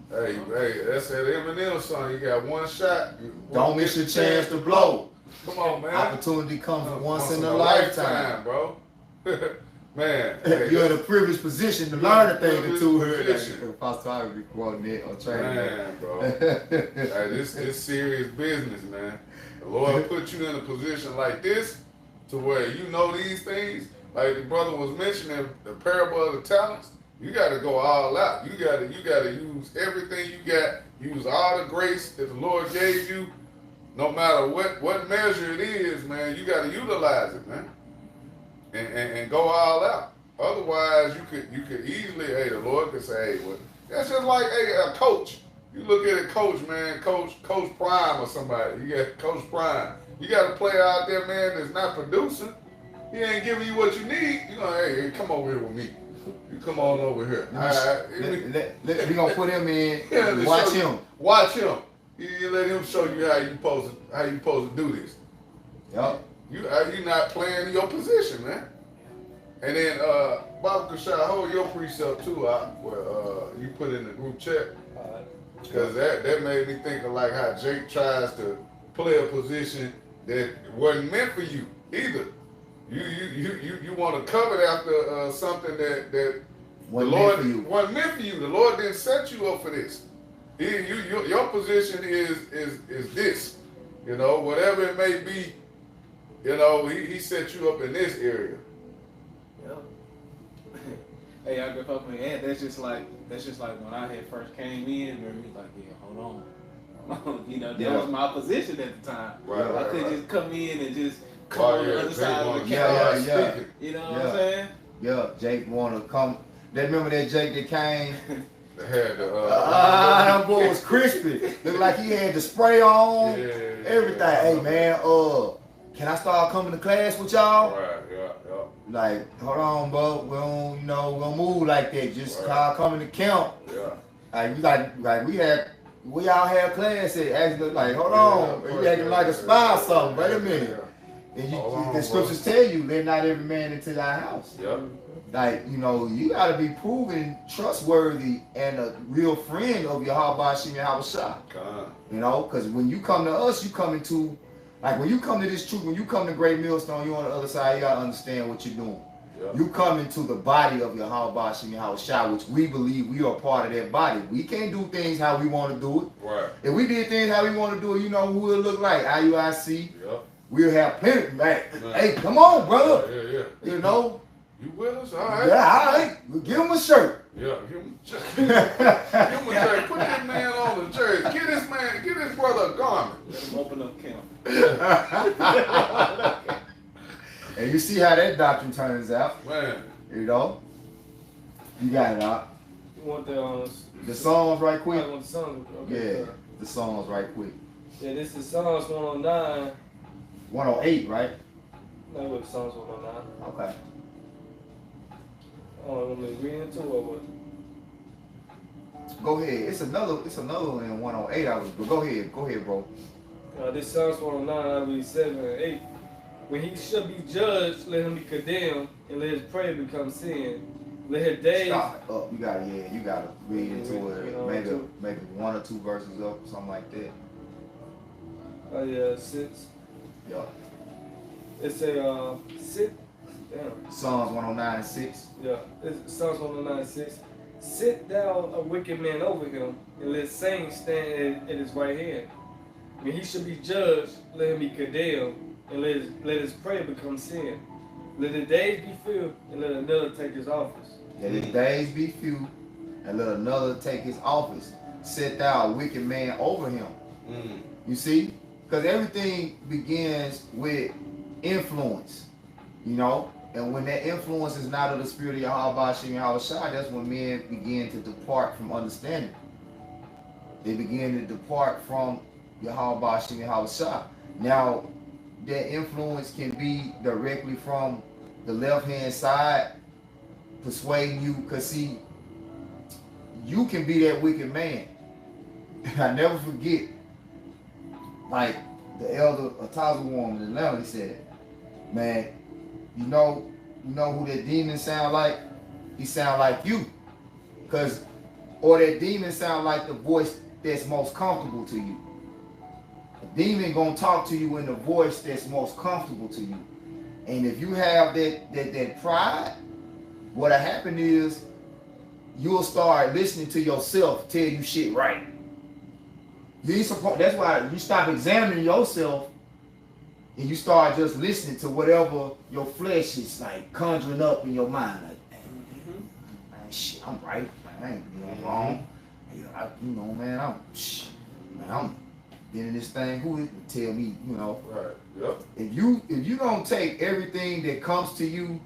Hey, that's that Eminem song. You got one shot. Don't miss your chance to blow. Come on, man. Opportunity comes once in a lifetime, bro. Man, you're in a privileged position to learn a thing or two. Position. Pastor, I be quoting it or training. Man, bro. Hey, this serious business, man. The Lord put you in a position like this to where you know these things. Like the brother was mentioning, the parable of the talents. You got to go all out. You got to use everything you got. Use all the grace that the Lord gave you. No matter what measure it is, man, you got to utilize it, man. And go all out. Otherwise, you could easily, hey, the Lord could say, hey, well, that's just like a coach. You look at a coach, man, Coach Prime or somebody. You got Coach Prime. You got a player out there, man, that's not producing. He ain't giving you what you need. You know, hey, come over here with me. You come on over here. We gonna put him in. Watch him. Watch him. You let him show you how you supposed to do this. Yup. You not playing your position, man. And then Bob Kashai, hold your precept too, where you put in the group chat. Because that made me think of like how Jake tries to play a position that wasn't meant for you either. You want to covet after something that the Lord wasn't meant for you. The Lord didn't set you up for this. Your position is this. You know, whatever it may be. You know, he set you up in this area. Yeah. Hey, if I can add, that's just like when I had first came in, and he was like, yeah, hold on. You know, that Yeah. was my position at the time. Right, I right, couldn't right. just come in and just come Oh, on yeah, the other they side of want the to couch. Yeah. speaking. You know Yeah. what I'm saying? Yeah, Jake wanna come. They remember that Jake that came? They had the That boy was crispy. Looked like he had the spray on, yeah, everything. yeah. Hey man, can I start coming to class with y'all? Right, yeah. Like, hold on, bro. We don't, we don't move like that. Just Right. start coming to camp. Yeah. We all have class at actually like, hold on, you acting like a spy or something. Wait a minute. And Hold on, the scriptures tell you, let not every man into thy house. Yeah. Like, you gotta be proven trustworthy and a real friend of your Habashim and Habashah. Because when you come to us, you come into, like when you come to this truth, when you come to Great Millstone, you on the other side, you gotta understand what you're doing. Yeah. You come into the body of your Habashim and Habashah, which we believe we are part of that body. We can't do things how we want to do it. Right. If we did things how we want to do it, you know who it'll look like. IUIC, Yeah. we'll have plenty, man. Hey, come on, brother. Yeah. You with us? All right. Yeah, all right. We'll give him a shirt. Yeah, give him a jersey. Put this man on the jersey. Get his brother a garment. Let them open up camp. And you see how that doctrine turns out. Man. You got it out. You want the Songs right quick? I want the songs. Yeah, Okay. the songs right quick. Yeah, this is Psalms 109. 108, right? No, what Psalms 109. Okay. Oh, let me read into it or what? Go ahead. It's another one in 108. But go ahead, bro. This Psalms 109, I read 7 and 8. When he shall be judged, let him be condemned, and let his prayer become sin. Let his days. Stop it up. You gotta read into Read on it. into Maybe 1 or 2 verses up, something like that. Oh yeah, 6. Yeah. It say 6. Damn. Psalms 109 and 6. Yeah, it's Psalms 109 6. Sit down a wicked man over him, and let saints stand at his right hand. When he shall be judged, let him be condemned, and let his prayer become sin. Let his days be filled, and let another take his office. Let his days be few, and let another take his office. Set thou a wicked man over him. You see? Because everything begins with influence, and when that influence is not of the spirit of Yahweh Shem Yahushua, that's when men begin to depart from understanding. They begin to depart from Yahweh Shem Yahushua. Now, that influence can be directly from the left-hand side, persuading you, because see, you can be that wicked man. And I never forget, like the elder Atazu woman in Atlanta, he said, man, you know who that demon sound like? He sound like you. Or that demon sound like the voice that's most comfortable to you. The demon gonna talk to you in the voice that's most comfortable to you. And if you have that pride, what'll happen is you'll start listening to yourself tell you shit right. You ain't supposed. That's why you stop examining yourself and you start just listening to whatever your flesh is like conjuring up in your mind. Like, man, shit, I'm right. Man, I ain't doing wrong. I'm been in this thing. Who would tell me, Right. Yep. If you don't take everything that comes to you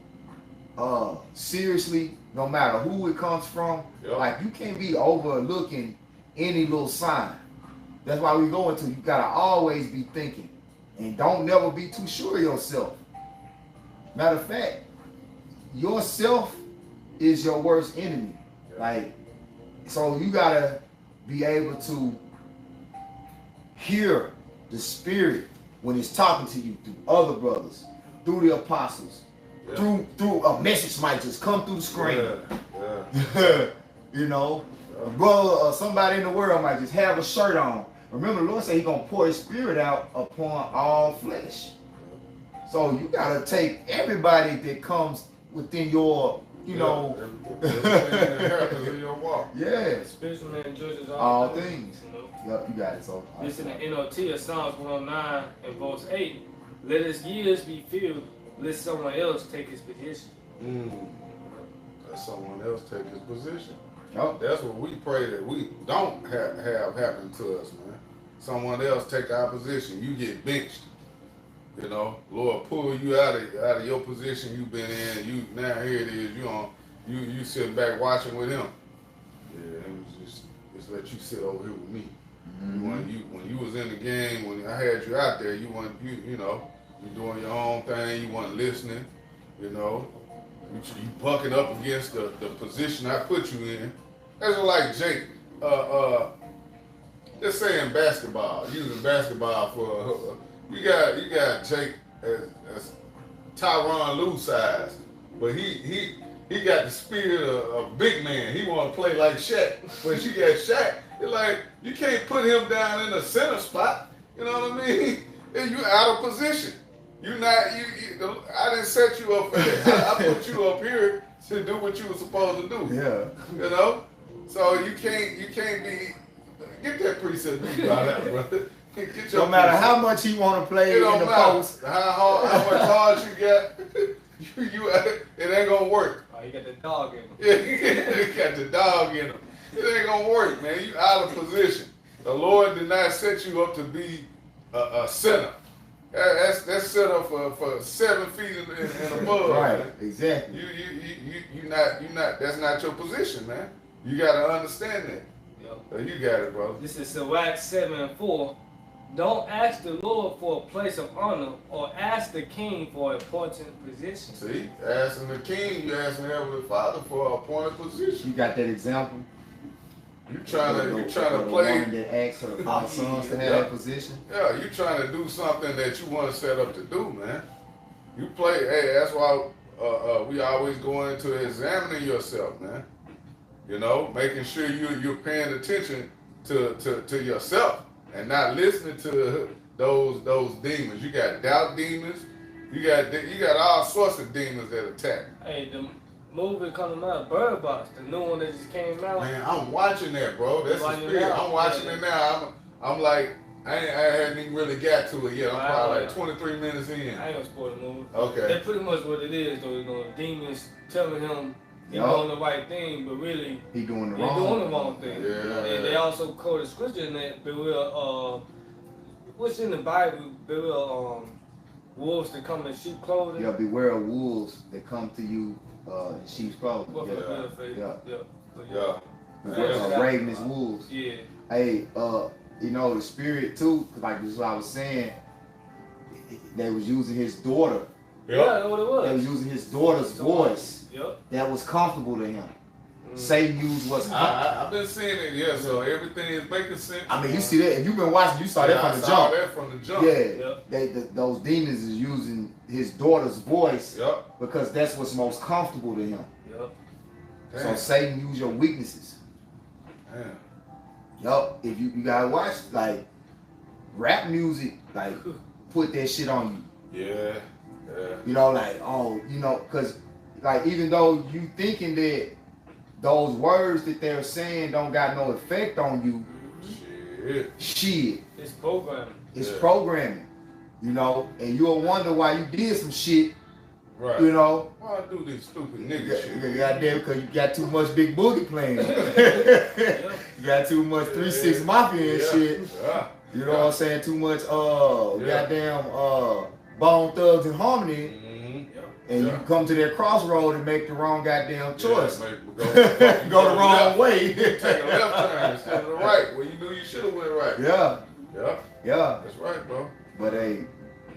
seriously, no matter who it comes from, Yep. like you can't be overlooking any little sign. That's why we go into, you gotta always be thinking, and don't never be too sure of yourself. Matter of fact, yourself is your worst enemy. Yep. Like, so you gotta be able to hear the spirit when it's talking to you through other brothers, through the apostles, Yeah. through a message might just come through the screen. Yeah. A brother or somebody in the world might just have a shirt on. Remember, the Lord said He's gonna pour His Spirit out upon all flesh. So you gotta take everybody that comes within your, everything that happens in your walk. yeah, Spiritual man judges all things. You know? Yep, you got it. So This in the NLT of Psalms 109 and verse 8. Let his years be filled, let someone else take his position. Let someone else take his position. Yep. That's what we pray that we don't have happen to us, man. someone else take our position. You get benched. You know, Lord pull you out of your position you've been in. You now here it is. You sitting back watching with him. Yeah, it was just let you sit over here with me. When you was in the game, when I had you out there, you know, you doing your own thing. You weren't listening. You know, you bucking up against the position I put you in. That's like Jake. Let's say in basketball, using basketball for you got Jake as Tyronn Lue size, but he got the spirit of a big man. He want to play like Shaq. But you got Shaq, it's like you can't put him down in the center spot. You know what I mean? And you out of position. You not I didn't set you up for that. I put you up here to do what you were supposed to do. Yeah. You know? So you can't be get that precept out of brother. Get your No matter precept. how much he want to play It in don't the matter post. how much hard you got. It ain't gonna work. Oh, you got the dog in him. Yeah, you got the dog in him. It ain't gonna work, man. You out of position. The Lord did not set you up to be a center. That's set up for 7 feet and above. Right, Man. exactly. You not. That's not your position, man. You gotta understand that. Yep. So you got it, bro. This is Sirach 7:4. Don't ask the Lord for a place of honor or ask the king for an important position. See, asking the king, you asking Heavenly Father for a appointed position. You got that example? You trying to The play. woman that asked her sons to have Yeah. that position. Yeah, you trying to do something that you want to set up to do, man. You play. Hey, that's why we always go into examining yourself, man. You know, making sure you're paying attention to yourself and not listening to those demons. You got doubt demons. You got all sorts of demons that attack. Hey, the movie coming out, Bird Box, the new one that just came out. Man, I'm watching that, bro. That's the Watching it spirit. now. I'm watching it now. I'm like, I hadn't even really got to it yet. I'm Right. probably like 23 minutes in. I ain't gonna spoil the movie. Okay. That's pretty much what it is, though. You know, demons telling him he's Yup. doing the right thing, but really He doing the he's wrong. doing the wrong thing. Yeah. And they also quote a scripture in that, what's in the Bible? Beware wolves that come in sheep clothing. Yeah, beware of wolves that come to you in sheep's clothing. What for Yeah. the better faith? Yeah. Yeah. Yeah. Ravenous wolves. Yeah. Hey, you know, the spirit too, like this is what I was saying, they was using his daughter. Yeah, that's what it They was was. using his daughter's voice Yep. that was comfortable to him. Satan used what's comfortable. I've been seeing it, yeah. So everything is making sense. I mean, you see that, if you've been watching, you saw that I from the saw jump. that from the jump. Yeah, Yep. those demons is using his daughter's voice Yep. because that's what's most comfortable to him. Yep. So Damn. Satan use your weaknesses. Damn. Yup, if you gotta watch like rap music, like put that shit on you. Yeah. Yeah. You know, like cause like even though you thinking that those words that they're saying don't got no effect on you, shit, It's programming. it's Yeah. programming. You know, and you'll wonder why you did some shit. Right. You know, Why I do this stupid nigga shit? goddamn, because you got too much Big Boogie playing. You got too much 3-6 Mafia and Yeah. shit. Yeah. You know what I'm saying? Too much goddamn Bone Thugs and Harmony, Mm-hmm. and Yeah. you come to that crossroad and make the wrong goddamn choice. Yeah, Go the wrong way. Take a left turn instead of the right where you knew you should have went right. Yeah, Yeah. yeah. That's right, bro. But hey,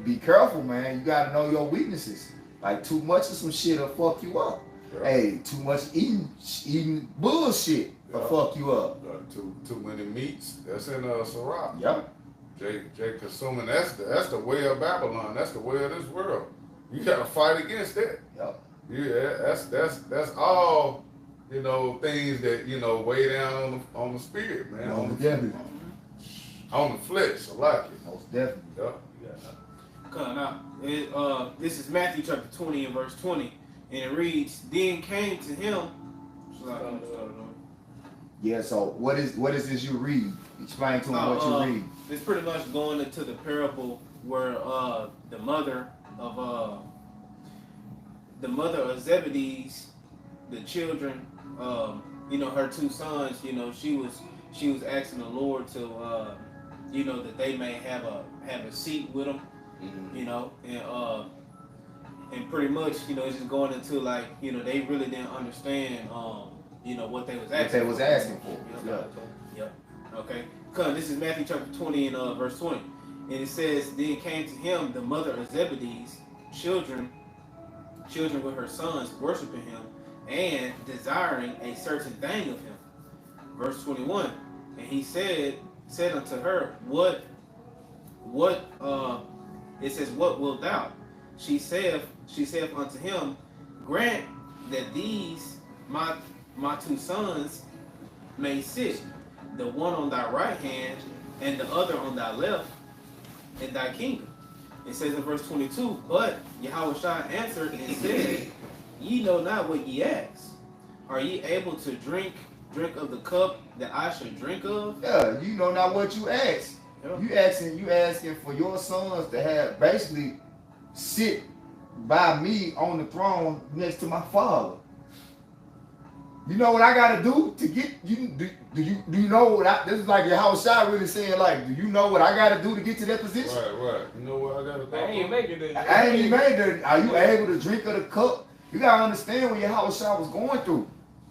be careful, man. You gotta know your weaknesses. Like too much of some shit will fuck you up. Yeah. Hey, too much eating bullshit will Yeah. fuck you up. Too many meats. That's in Sirach. Yep. Jay consuming. That's the way of Babylon. That's the way of this world. You gotta fight against that. Yep. Yeah, that's all. You know, things that weigh down on the spirit, man. Most definitely. On the flesh, I like it. Most definitely. Yeah. Come out. This is Matthew chapter 20 and verse 20, and it reads, "Then came to him." Yeah. So what is this you read? Explain to him what you read. It's pretty much going into the parable where the mother of Zebedee's, the children, her 2 sons, she was asking the Lord you know, that they may have a seat with them, you know, and pretty much, you know, it's just going into like, you know, they really didn't understand, you know, what they was asking. What they was asking for. Yep. Yep. Okay. Come, this is Matthew chapter 20 and verse 20, and it says, "Then came to him the mother of Zebedee's children with her sons, worshiping him and desiring a certain thing of him." Verse 21, and he said unto her, What it says, "What wilt thou?" She saith unto him, "Grant that these my two sons may sit, the one on thy right hand and the other on thy left, in thy kingdom." It says in verse 22, "But Yahushua answered and said, Ye know not what ye ask. Are ye able to drink of the cup that I should drink of?" Yeah, you know not what you ask. Yeah. You asking for your sons to have basically sit by me on the throne next to my father. You know what I gotta do to get you? Do you know what this is like? Yahushua really saying like, do you know what I gotta do to get to that position? Right. You know what I gotta do? I ain't making it. I ain't even made that. Are you able to drink of the cup? You gotta understand what Yahushua was going through.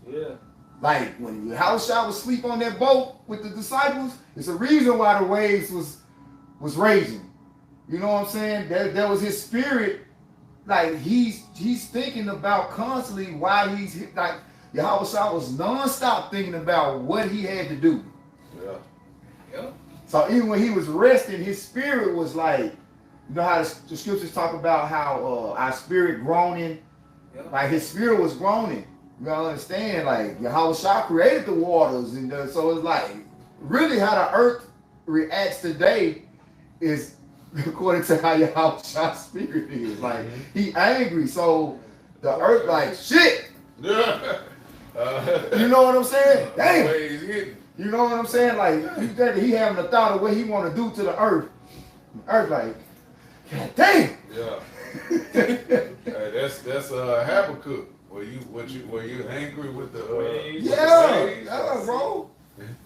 Yeah. Like when Yahushua was asleep on that boat with the disciples, it's a reason why the waves was raging. You know what I'm saying? That was his spirit. Like he's thinking about constantly why he's like Yahushua was nonstop thinking about what he had to do. Yeah. So even when he was resting, his spirit was like, you know how the scriptures talk about how our spirit groaning, like his spirit was groaning. You gotta understand, like Yahushua created the waters, and so it's like really how the earth reacts today is according to how Yahushua's spirit is. Like he angry, so the earth like shit. You know what I'm saying? Damn. You know what I'm saying? Like you think he having a thought of what he want to do to the earth. The earth like, God damn. Yeah. Hey, that's Habakkuk. Were you angry with the yeah, bro.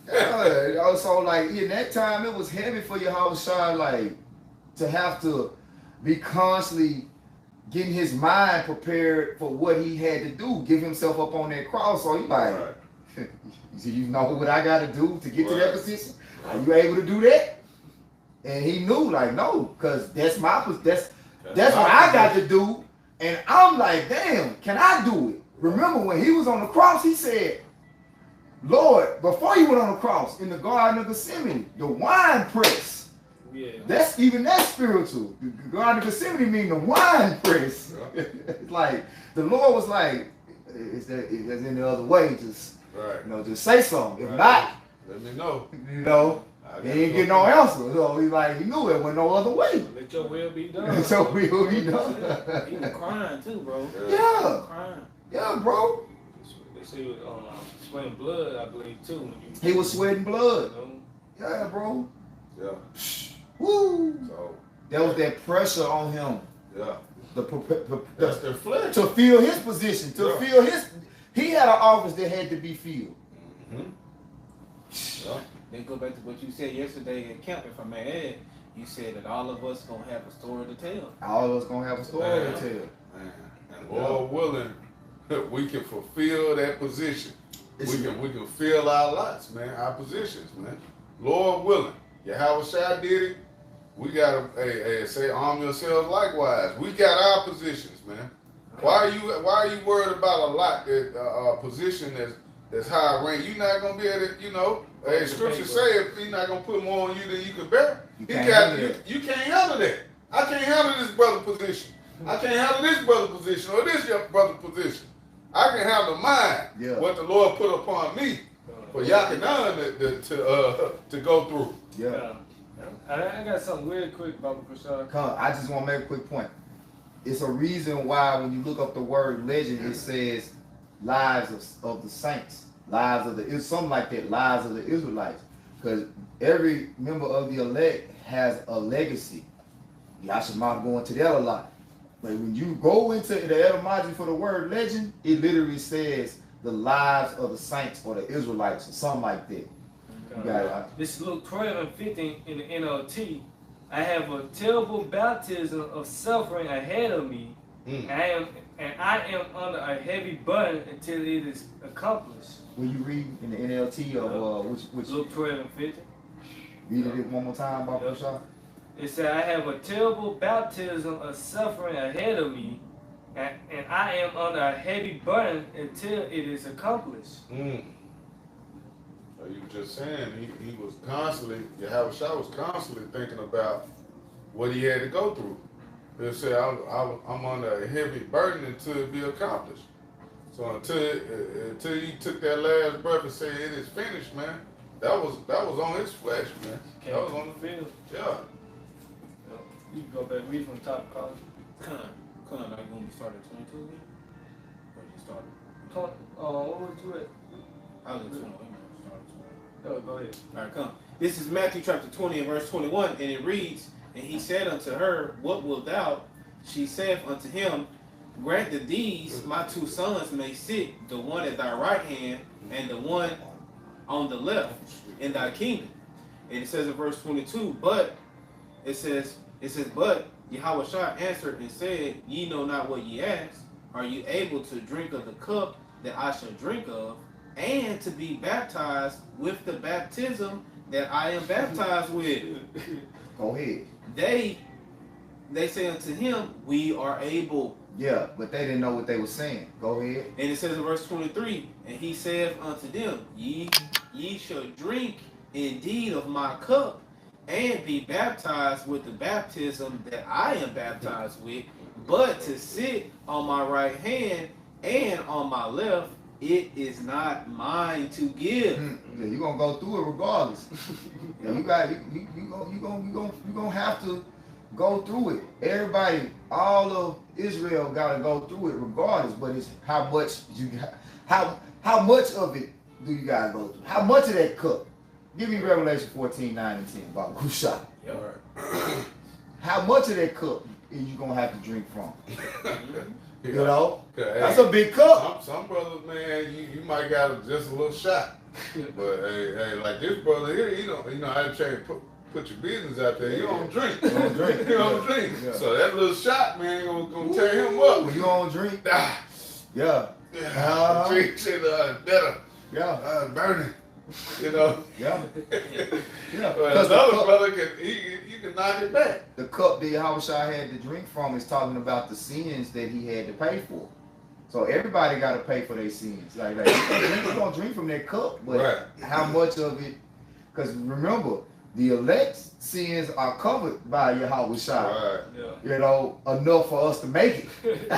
Yeah. So like in that time it was heavy for Yahushua, like to have to be constantly getting his mind prepared for what he had to do, give himself up on that cross. So he like, you know what I got to do to get to that position? Are you able to do that? And he knew, like, no, because that's what I got to do. And I'm like, damn, can I do it? Remember when he was on the cross, he said, Lord, before he went on the cross in the Garden of Gethsemane, the wine press. Yeah. That's spiritual. The Garden of Gethsemane mean the wine press. Yeah. It's like the Lord was like, is any other way? Just just say something. If not, let me know. You know, he ain't get no answer. So he knew it was no other way. Let your will be done. Let your will be done. He was crying too, bro. Yeah. Crying. Yeah, bro. They say he was sweating blood, I believe, too. He was sweating blood. You know? Yeah, bro. Yeah. Woo. So there was that pressure on him. Yeah. That's their flesh. To fill his position, fill his. He had an office that had to be filled. Yeah. Then go back to what you said yesterday at camp, if I may add. You said that all of us gonna have a story to tell. All of us gonna have a story to tell. Man. And Lord willing, we can fulfill that position. We can fill our lots, man, our positions, man. Lord willing. Yahushua did it. We gotta say arm yourselves likewise. We got our positions, man. Why are you worried about a lot that position that's high rank? You're not gonna be able to, scripture say if he's not gonna put more on you than you can bear. You can't handle that. I can't handle this brother position. I can't handle this brother position or this brother position. I can handle mine. What the Lord put upon me for Yakinan to go through. Yeah. I got something really quick, Baba Prashad. I just want to make a quick point. It's a reason why when you look up the word legend, it says lives of the saints, it's something like that, lives of the Israelites. Because every member of the elect has a legacy. Yashima go into that a lot. But when you go into the etymology for the word legend, it literally says the lives of the saints or the Israelites or something like that. You got it. This is Luke 12:50 in the NLT. I have a terrible baptism of suffering ahead of me, and I am under a heavy burden until it is accomplished. Will you read in the NLT of which Luke 12:50. read it one more time, Bob Shaw? It said, I have a terrible baptism of suffering ahead of me, and I am under a heavy burden until it is accomplished. So you were just saying he was constantly, Yahushua was constantly thinking about what he had to go through. He said, I'm under a heavy burden until it be accomplished. So until he took that last breath and said, it is finished, man, that was on his flesh, man. Came That was from on the field. Yeah. You can go back, read from the top, Colin. Come on, like when we started 22 again? Or you started? What was you at? I was at 21. Oh, go ahead. All right, come. This is Matthew chapter 20 and verse 21, and it reads, And he said unto her, What wilt thou? She saith unto him, Grant that these my two sons may sit, the one at thy right hand, and the one on the left, in thy kingdom. And it says in verse 22, but Yahushua answered and said, Ye know not what ye ask. Are you able to drink of the cup that I shall drink of, and to be baptized with the baptism that I am baptized with? Go ahead. They say unto him, We are able. Yeah, but they didn't know what they were saying. Go ahead. And it says in verse 23, And he saith unto them, Ye shall drink indeed of my cup, and be baptized with the baptism that I am baptized with, but to sit on my right hand and on my left, it is not mine to give. Yeah, you're gonna go through it regardless. Yeah, you gonna have to go through it. Everybody, all of Israel gotta go through it regardless, but it's how much you got, how much of it do you gotta go through? How much of that cup? Give me Revelation 14:9 and 10 about Kusha. How much of that cup is you gonna have to drink from? You know? That's a big cup. Some brothers, man, you might got just a little shot. But hey, like this brother here, you know, I ain't trying to put your business out there. You don't drink. You don't drink. You don't drink. Yeah. So that little shot, man, gonna tear him up. When you don't drink, yeah. Drink shit better. Yeah. Burning. You know. Yeah. Yeah. But another brother you can knock it back. The cup that Yahushua had to drink from is talking about the sins that he had to pay for. So everybody got to pay for their sins. Like you're gonna drink from that cup, but how much of it? Because remember, the elect's sins are covered by Yahushua. You know, enough for us to make it.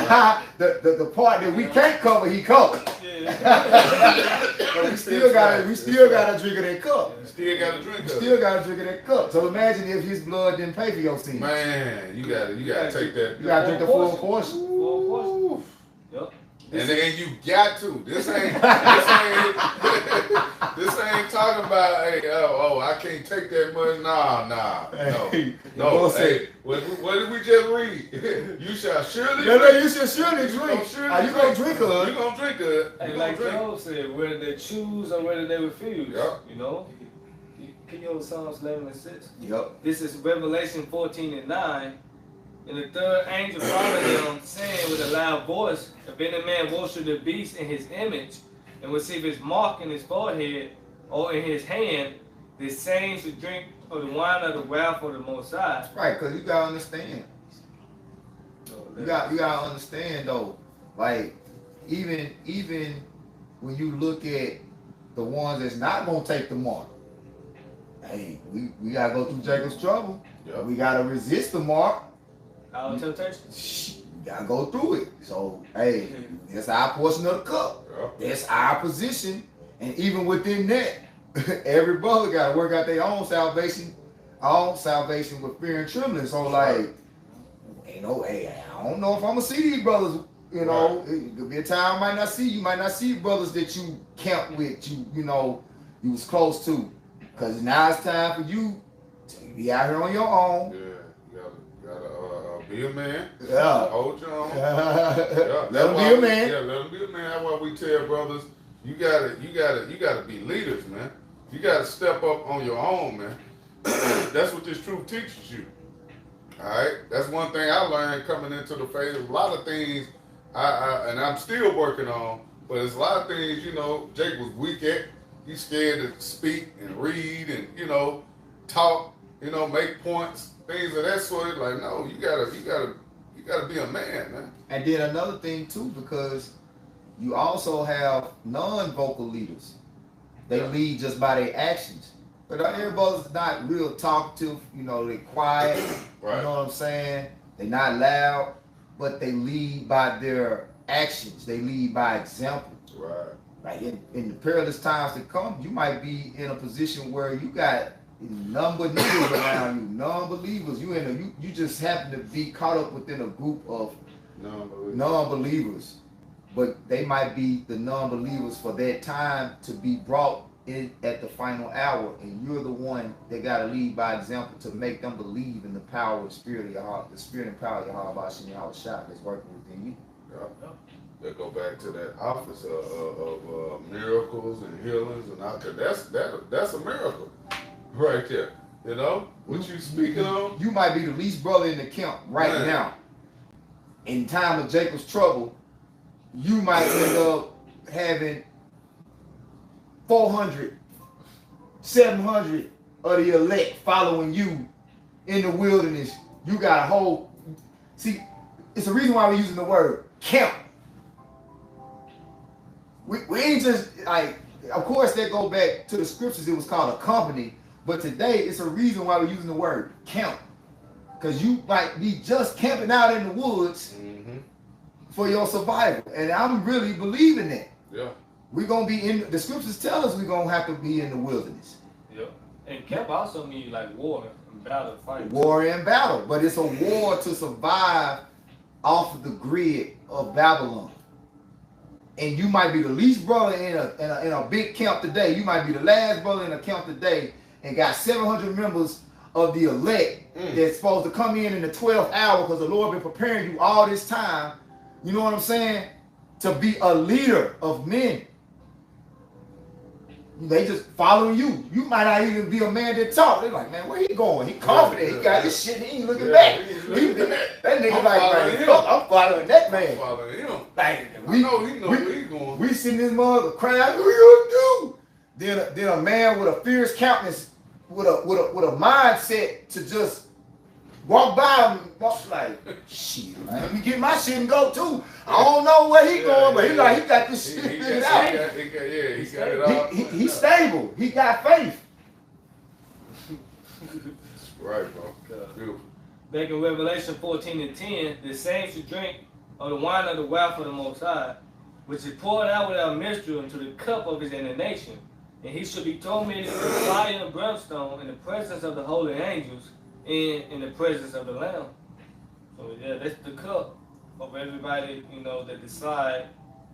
the part that we can't cover, he covered. But we still gotta drink of that cup. Still gotta drink of it. Still gotta drink of that cup. So imagine if his blood didn't pay for your sins. Man, you gotta take that. You gotta drink the full portion. Full portion. Yep. And then you got to. This ain't talking about, hey, I can't take that much. No. Hey, what did we just read? You shall surely drink. You shall surely drink. Are you gonna drink of it? You gonna drink it. And like Job said, whether they choose or whether they refuse. Yep. You know? Can you hold Psalms 11 and 6? Yep. This is Revelation 14 and 9. And the third angel followed them, saying with a loud voice, If any man worship the beast in his image, and receive his mark in his forehead or in his hand, the same should drink of the wine of the wrath of the Most High. Right, because you gotta understand. You gotta understand though, like even when you look at the ones that's not gonna take the mark, hey, we gotta go through Jacob's trouble. Yep. We gotta resist the mark. Our temptation. You gotta go through it. So hey, that's our portion of the cup. Yep. That's our position. And even within that, every brother gotta work out their own salvation with fear and trembling. So like, I don't know if I'm gonna see these brothers. You know, it could be a time I might not see you. Might not see brothers that you camped with. You was close to. Cause now it's time for you to be out here on your own. Yeah, you gotta be a man. Yeah. Hold your own. Let him be a man. Yeah, let him be a man. That's why we tell brothers, you gotta be leaders, man. You got to step up on your own, man. That's what this truth teaches you. All right, that's one thing I learned coming into the faith. A lot of things and I'm still working on, but there's a lot of things, you know, Jake was weak at. He's scared to speak and read and, you know, talk, you know, make points, things of that sort. Like, no, you gotta be a man. And then another thing too, because you also have non-vocal leaders. They lead just by their actions. But everybody's not real talkative, you know, they're quiet, Right. you know what I'm saying? They're not loud, but they lead by their actions. They lead by example. Right. Like in the perilous times to come, you might be in a position where you got non-believers around you, non-believers. You just happen to be caught up within a group of non-believers. But they might be the non-believers for that time to be brought in at the final hour, and you're the one that got to lead by example to make them believe in the power of the spirit of your heart, the spirit and power of your heart, that's working within you. Yeah. They go back to that office of miracles and healings and all. That's a miracle right there. You know what you speaking on? You might be the least brother in the camp right now. In time of Jacob's trouble, you might end up having 400, 700 of the elect following you in the wilderness. You got a whole, see, it's a reason why we're using the word camp. We ain't just like, of course that go back to the scriptures, it was called a company, but today it's a reason why we're using the word camp. Because you might be just camping out in the woods for your survival. And I'm really believing that. Yeah. We're going to be in, the scriptures tell us we're going to have to be in the wilderness. Yeah. And camp also means like war and battle, fight. War and battle. But it's a war to survive off of the grid of Babylon. And you might be the least brother in a big camp today. You might be the last brother in a camp today and got 700 members of the elect that's supposed to come in the 12th hour because the Lord been preparing you all this time. You know what I'm saying? To be a leader of men. They just following you. You might not even be a man that talk. They're like, man, where he going? He confident. He got his shit. He ain't looking back. That nigga like, man, I'm following that man. I'm following him. Like, I know he know where he going. We seen this mother crying, what you gonna do? Then a man with a fierce countenance, with a mindset to just walk by him, walk like, shit, man, let me get my shit and go too. I don't know where he going, but he got this shit figured out. He got it all. He's stable. He got faith. Right, bro. Beautiful. Back in Revelation 14:10, the same should drink of the wine of the wrath of the Most High, which is poured out without measure into the cup of his indignation. And he should be tormented with fire and brimstone in the presence of the holy angels and in the presence of the Lamb. So yeah, that's the cup of everybody, you know, that decide,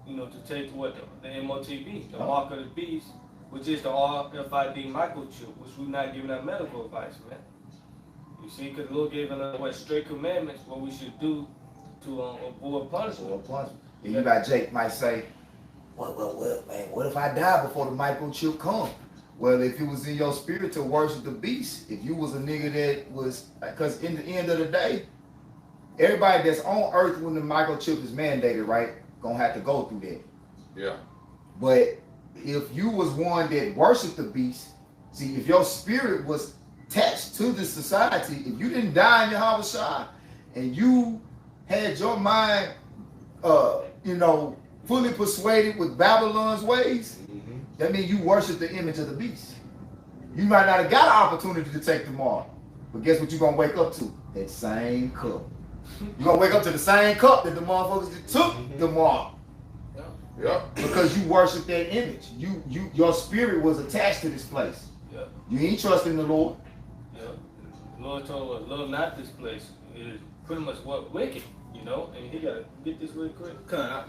you know, to take what the MOTB, the mark of the beast, which is the RFID microchip, which we're not giving out medical advice, man. You see, because the Lord gave us straight commandments, what we should do to avoid punishment. And you got Jake might say, well, man, what if I die before the microchip come? Well, if it was in your spirit to worship the beast, if you was a nigga that was, because in the end of the day, everybody that's on earth when the microchip is mandated, right, gonna have to go through that. Yeah. But if you was one that worshiped the beast, see, if your spirit was attached to this society, if you didn't die in Yahweh Shai, and you had your mind, you know, fully persuaded with Babylon's ways, that means you worship the image of the beast. You might not have got an opportunity to take the mark, but guess what you're gonna wake up to? That same cup. You're gonna wake up to the same cup that the motherfuckers that took the mark. Yeah. Because you worship that image. Your spirit was attached to this place. Yeah. You ain't trusting the Lord. Yeah. The Lord told us, love not this place. It is pretty much what wicked, you know, and he gotta get this real quick.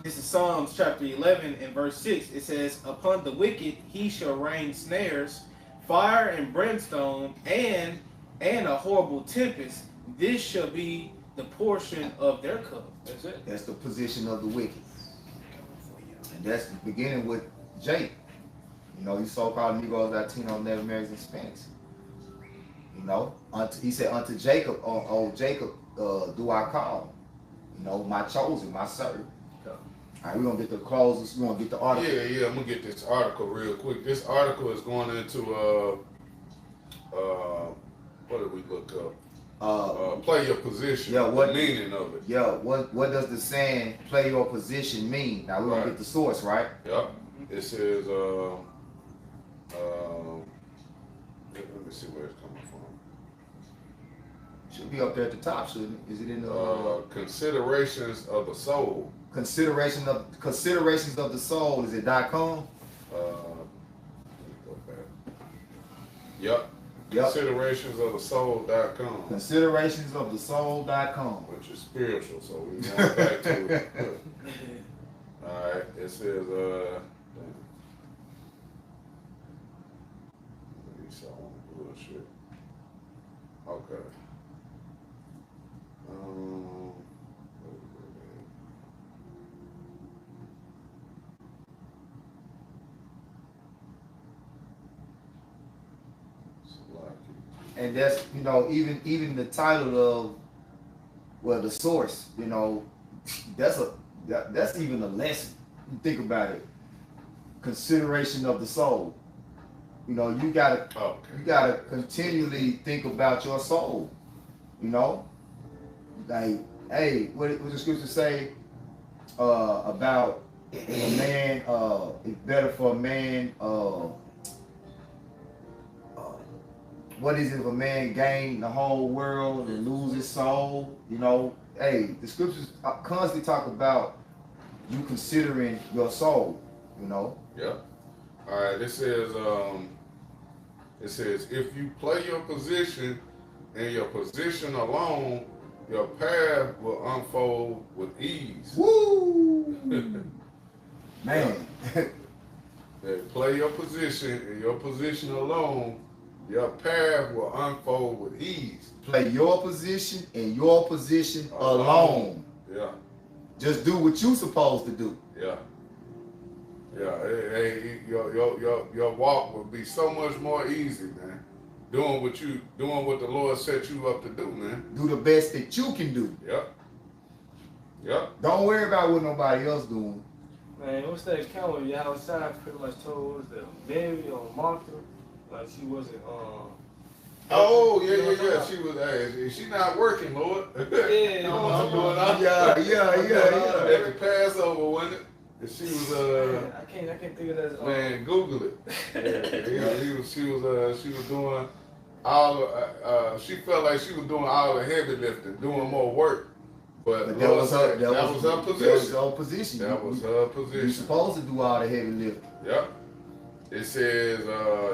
This is Psalms chapter 11 and verse 6. It says, upon the wicked he shall rain snares, fire and brimstone, and a horrible tempest. This shall be the portion of their cup. That's it. That's the position of the wicked. And that's beginning with Jake. You know, you so-called Negroes, Latinos, Native Americans, Hispanics. You know, he said, unto Jacob, oh Jacob, do I call? You know, my chosen, my servant. Yeah. All right, we're going to get the clauses. We're going to get the article. Yeah, I'm going to get this article real quick. This article is going into, what did we look up? Play your position, yeah, what the meaning of it. Yeah, what does the saying, play your position, mean? Now, we're going to get the source, right? Yep. It says, let me see where it's coming from. Should be up there at the top, shouldn't it? Is it in the Considerations of the soul. considerations of the soul? Is it .com? Let me go back. Yep. Yep. Considerations of the soul.com. Considerations of the soul.com. Which is spiritual, so we going back to it. Alright, it says, bullshit. Okay. And that's, you know, even the title of, well, the source, you know, that's even a lesson. You think about it. Consideration of the soul. You know, you gotta continually think about your soul. You know, like, hey, what the scripture say about a man? It's better for a man. What is it if a man gain the whole world and lose his soul? You know, hey, the scriptures constantly talk about you considering your soul. You know. Yeah. All right. It says if you play your position and your position alone, your path will unfold with ease. Woo! Man. Play your position and your position alone, your path will unfold with ease. Play your position and your position alone. Yeah. Just do what you supposed to do. Yeah. Yeah. Hey, your walk will be so much more easy, man. Doing what the Lord set you up to do, man. Do the best that you can do. Yep. Yep. Don't worry about what nobody else doing. Man, what's that account where y'all outside pretty much told us that Mary or Martha, like she wasn't Oh yeah. She was. She not working, Lord. Yeah, I'm doing all. Yeah. At the Passover, wasn't it? And she was. I can't think of that. Man, Google it. Yeah, she was doing all. She felt like she was doing all the heavy lifting, doing more work. But that was her position. That was her position. That was her position. You're supposed to do all the heavy lifting. Yep. It says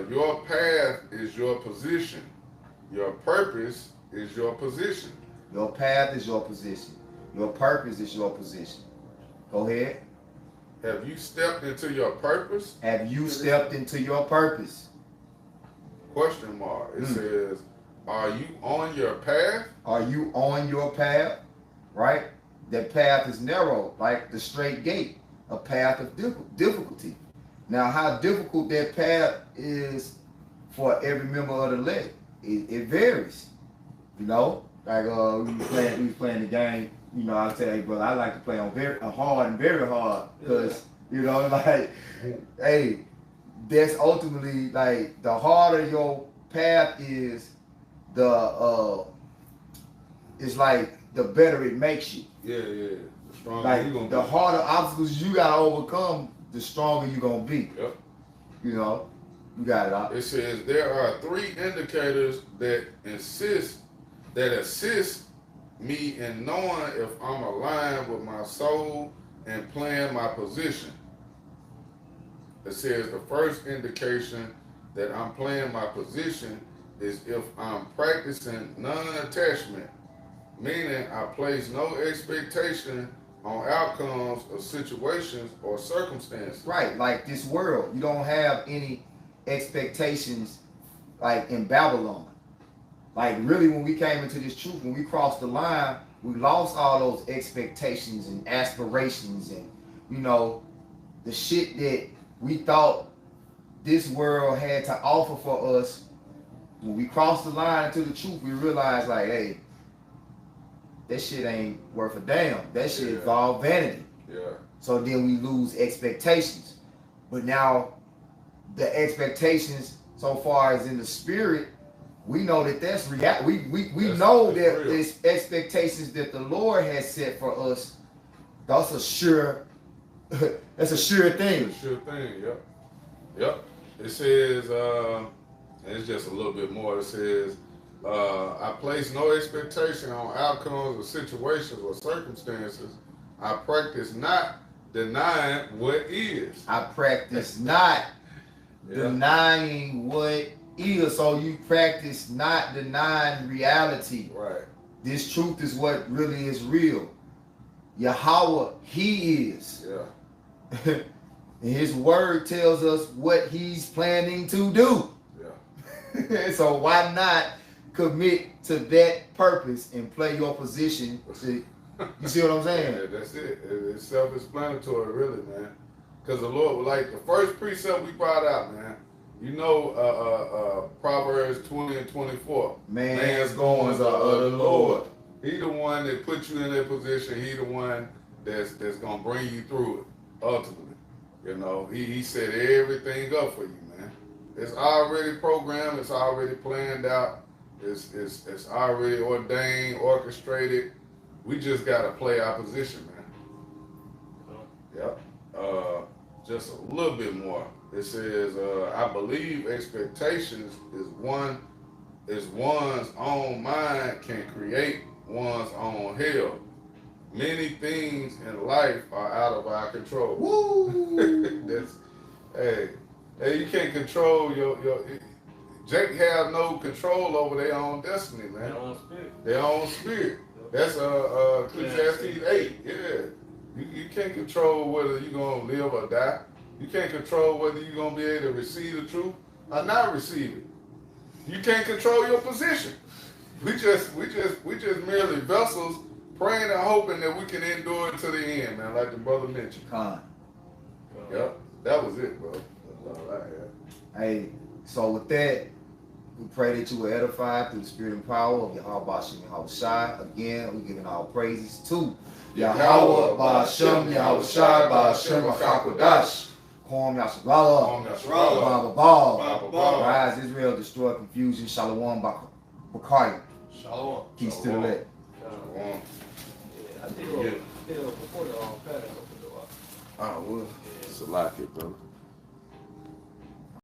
your path is your position. Your purpose is your position. Your path is your position. Your purpose is your position. Go ahead. Have you stepped into your purpose? Have you stepped into your purpose? Question mark. It says, are you on your path? Are you on your path? Right? That path is narrow, like the straight gate, a path of difficulty. Now, how difficult that path is for every member of the leg, it varies. You know, like we was playing the game. You know, I tell you, brother, I like to play on hard and very hard because you know, like, hey, that's ultimately like the harder your path is, it's like the better it makes you. Yeah. The stronger like you gonna the be. harder obstacles you gotta overcome, the stronger you gonna be. Yep. You know, you got it. It says there are 3 indicators that assist me in knowing if I'm aligned with my soul and playing my position. It says the first indication that I'm playing my position is if I'm practicing non-attachment, meaning I place no expectation on outcomes of situations or circumstances. Right, like this world, you don't have any expectations like in Babylon. Like really when we came into this truth, when we crossed the line, we lost all those expectations and aspirations and, you know, the shit that we thought this world had to offer for us, when we cross the line into the truth, we realize like, hey, that shit ain't worth a damn. That shit is all vanity. Yeah. So then we lose expectations. But now the expectations so far as in the spirit, we know that that's reality. We know that real. there's expectations that the Lord has set for us. That's a sure that's a sure thing. It's a sure thing, yep. Yep. It says, and it's just a little bit more. It says, I place no expectation on outcomes or situations or circumstances. I practice not denying what is. I practice not denying what is. So you practice not denying reality. Right. This truth is what really is real. Yahweh, He is. Yeah. And His word tells us what He's planning to do. Yeah. So why not commit to that purpose and play your position? You see what I'm saying? Yeah, that's it. It's self-explanatory, really, man. Because the Lord, like the first precept we brought out, man. You know, Proverbs 20 and 24. Man's goings are of the Lord. He the one that put you in that position. He the one that's gonna bring you through it. Ultimately, you know, he set everything up for you, man. It's already programmed. It's already planned out. It's already ordained, orchestrated. We just gotta play our position, man. Yep. Just a little bit more. It says, I believe expectations is one's own mind can create one's own hell. Many things in life are out of our control. Woo! That's, hey, you can't control your Jake have no control over their own destiny, man. Their own spirit. Their own spirit. That's Ecclesiastes 8. Yeah. You can't control whether you're gonna live or die. You can't control whether you're gonna be able to receive the truth or not receive it. You can't control your position. We just merely vessels praying and hoping that we can endure it to the end, man, like the brother mentioned. Con. Yep. That was it, bro. That's all I had. Hey, so with that, we pray that you were edified through the spirit and power of Yahweh Ba'Shem Yahweh Shai. Again, we're giving all praises to Yahweh Ba'Shem Yahweh Shai Ba'Shem HaKadosh. Kwam Yasharallah. Baba Ball. Rise Israel, destroy confusion. Shalom Bakari. Shalom. Peace to the left. Shalom. I think before the pattern opened the door. Oh, well, it's a lot here, brother.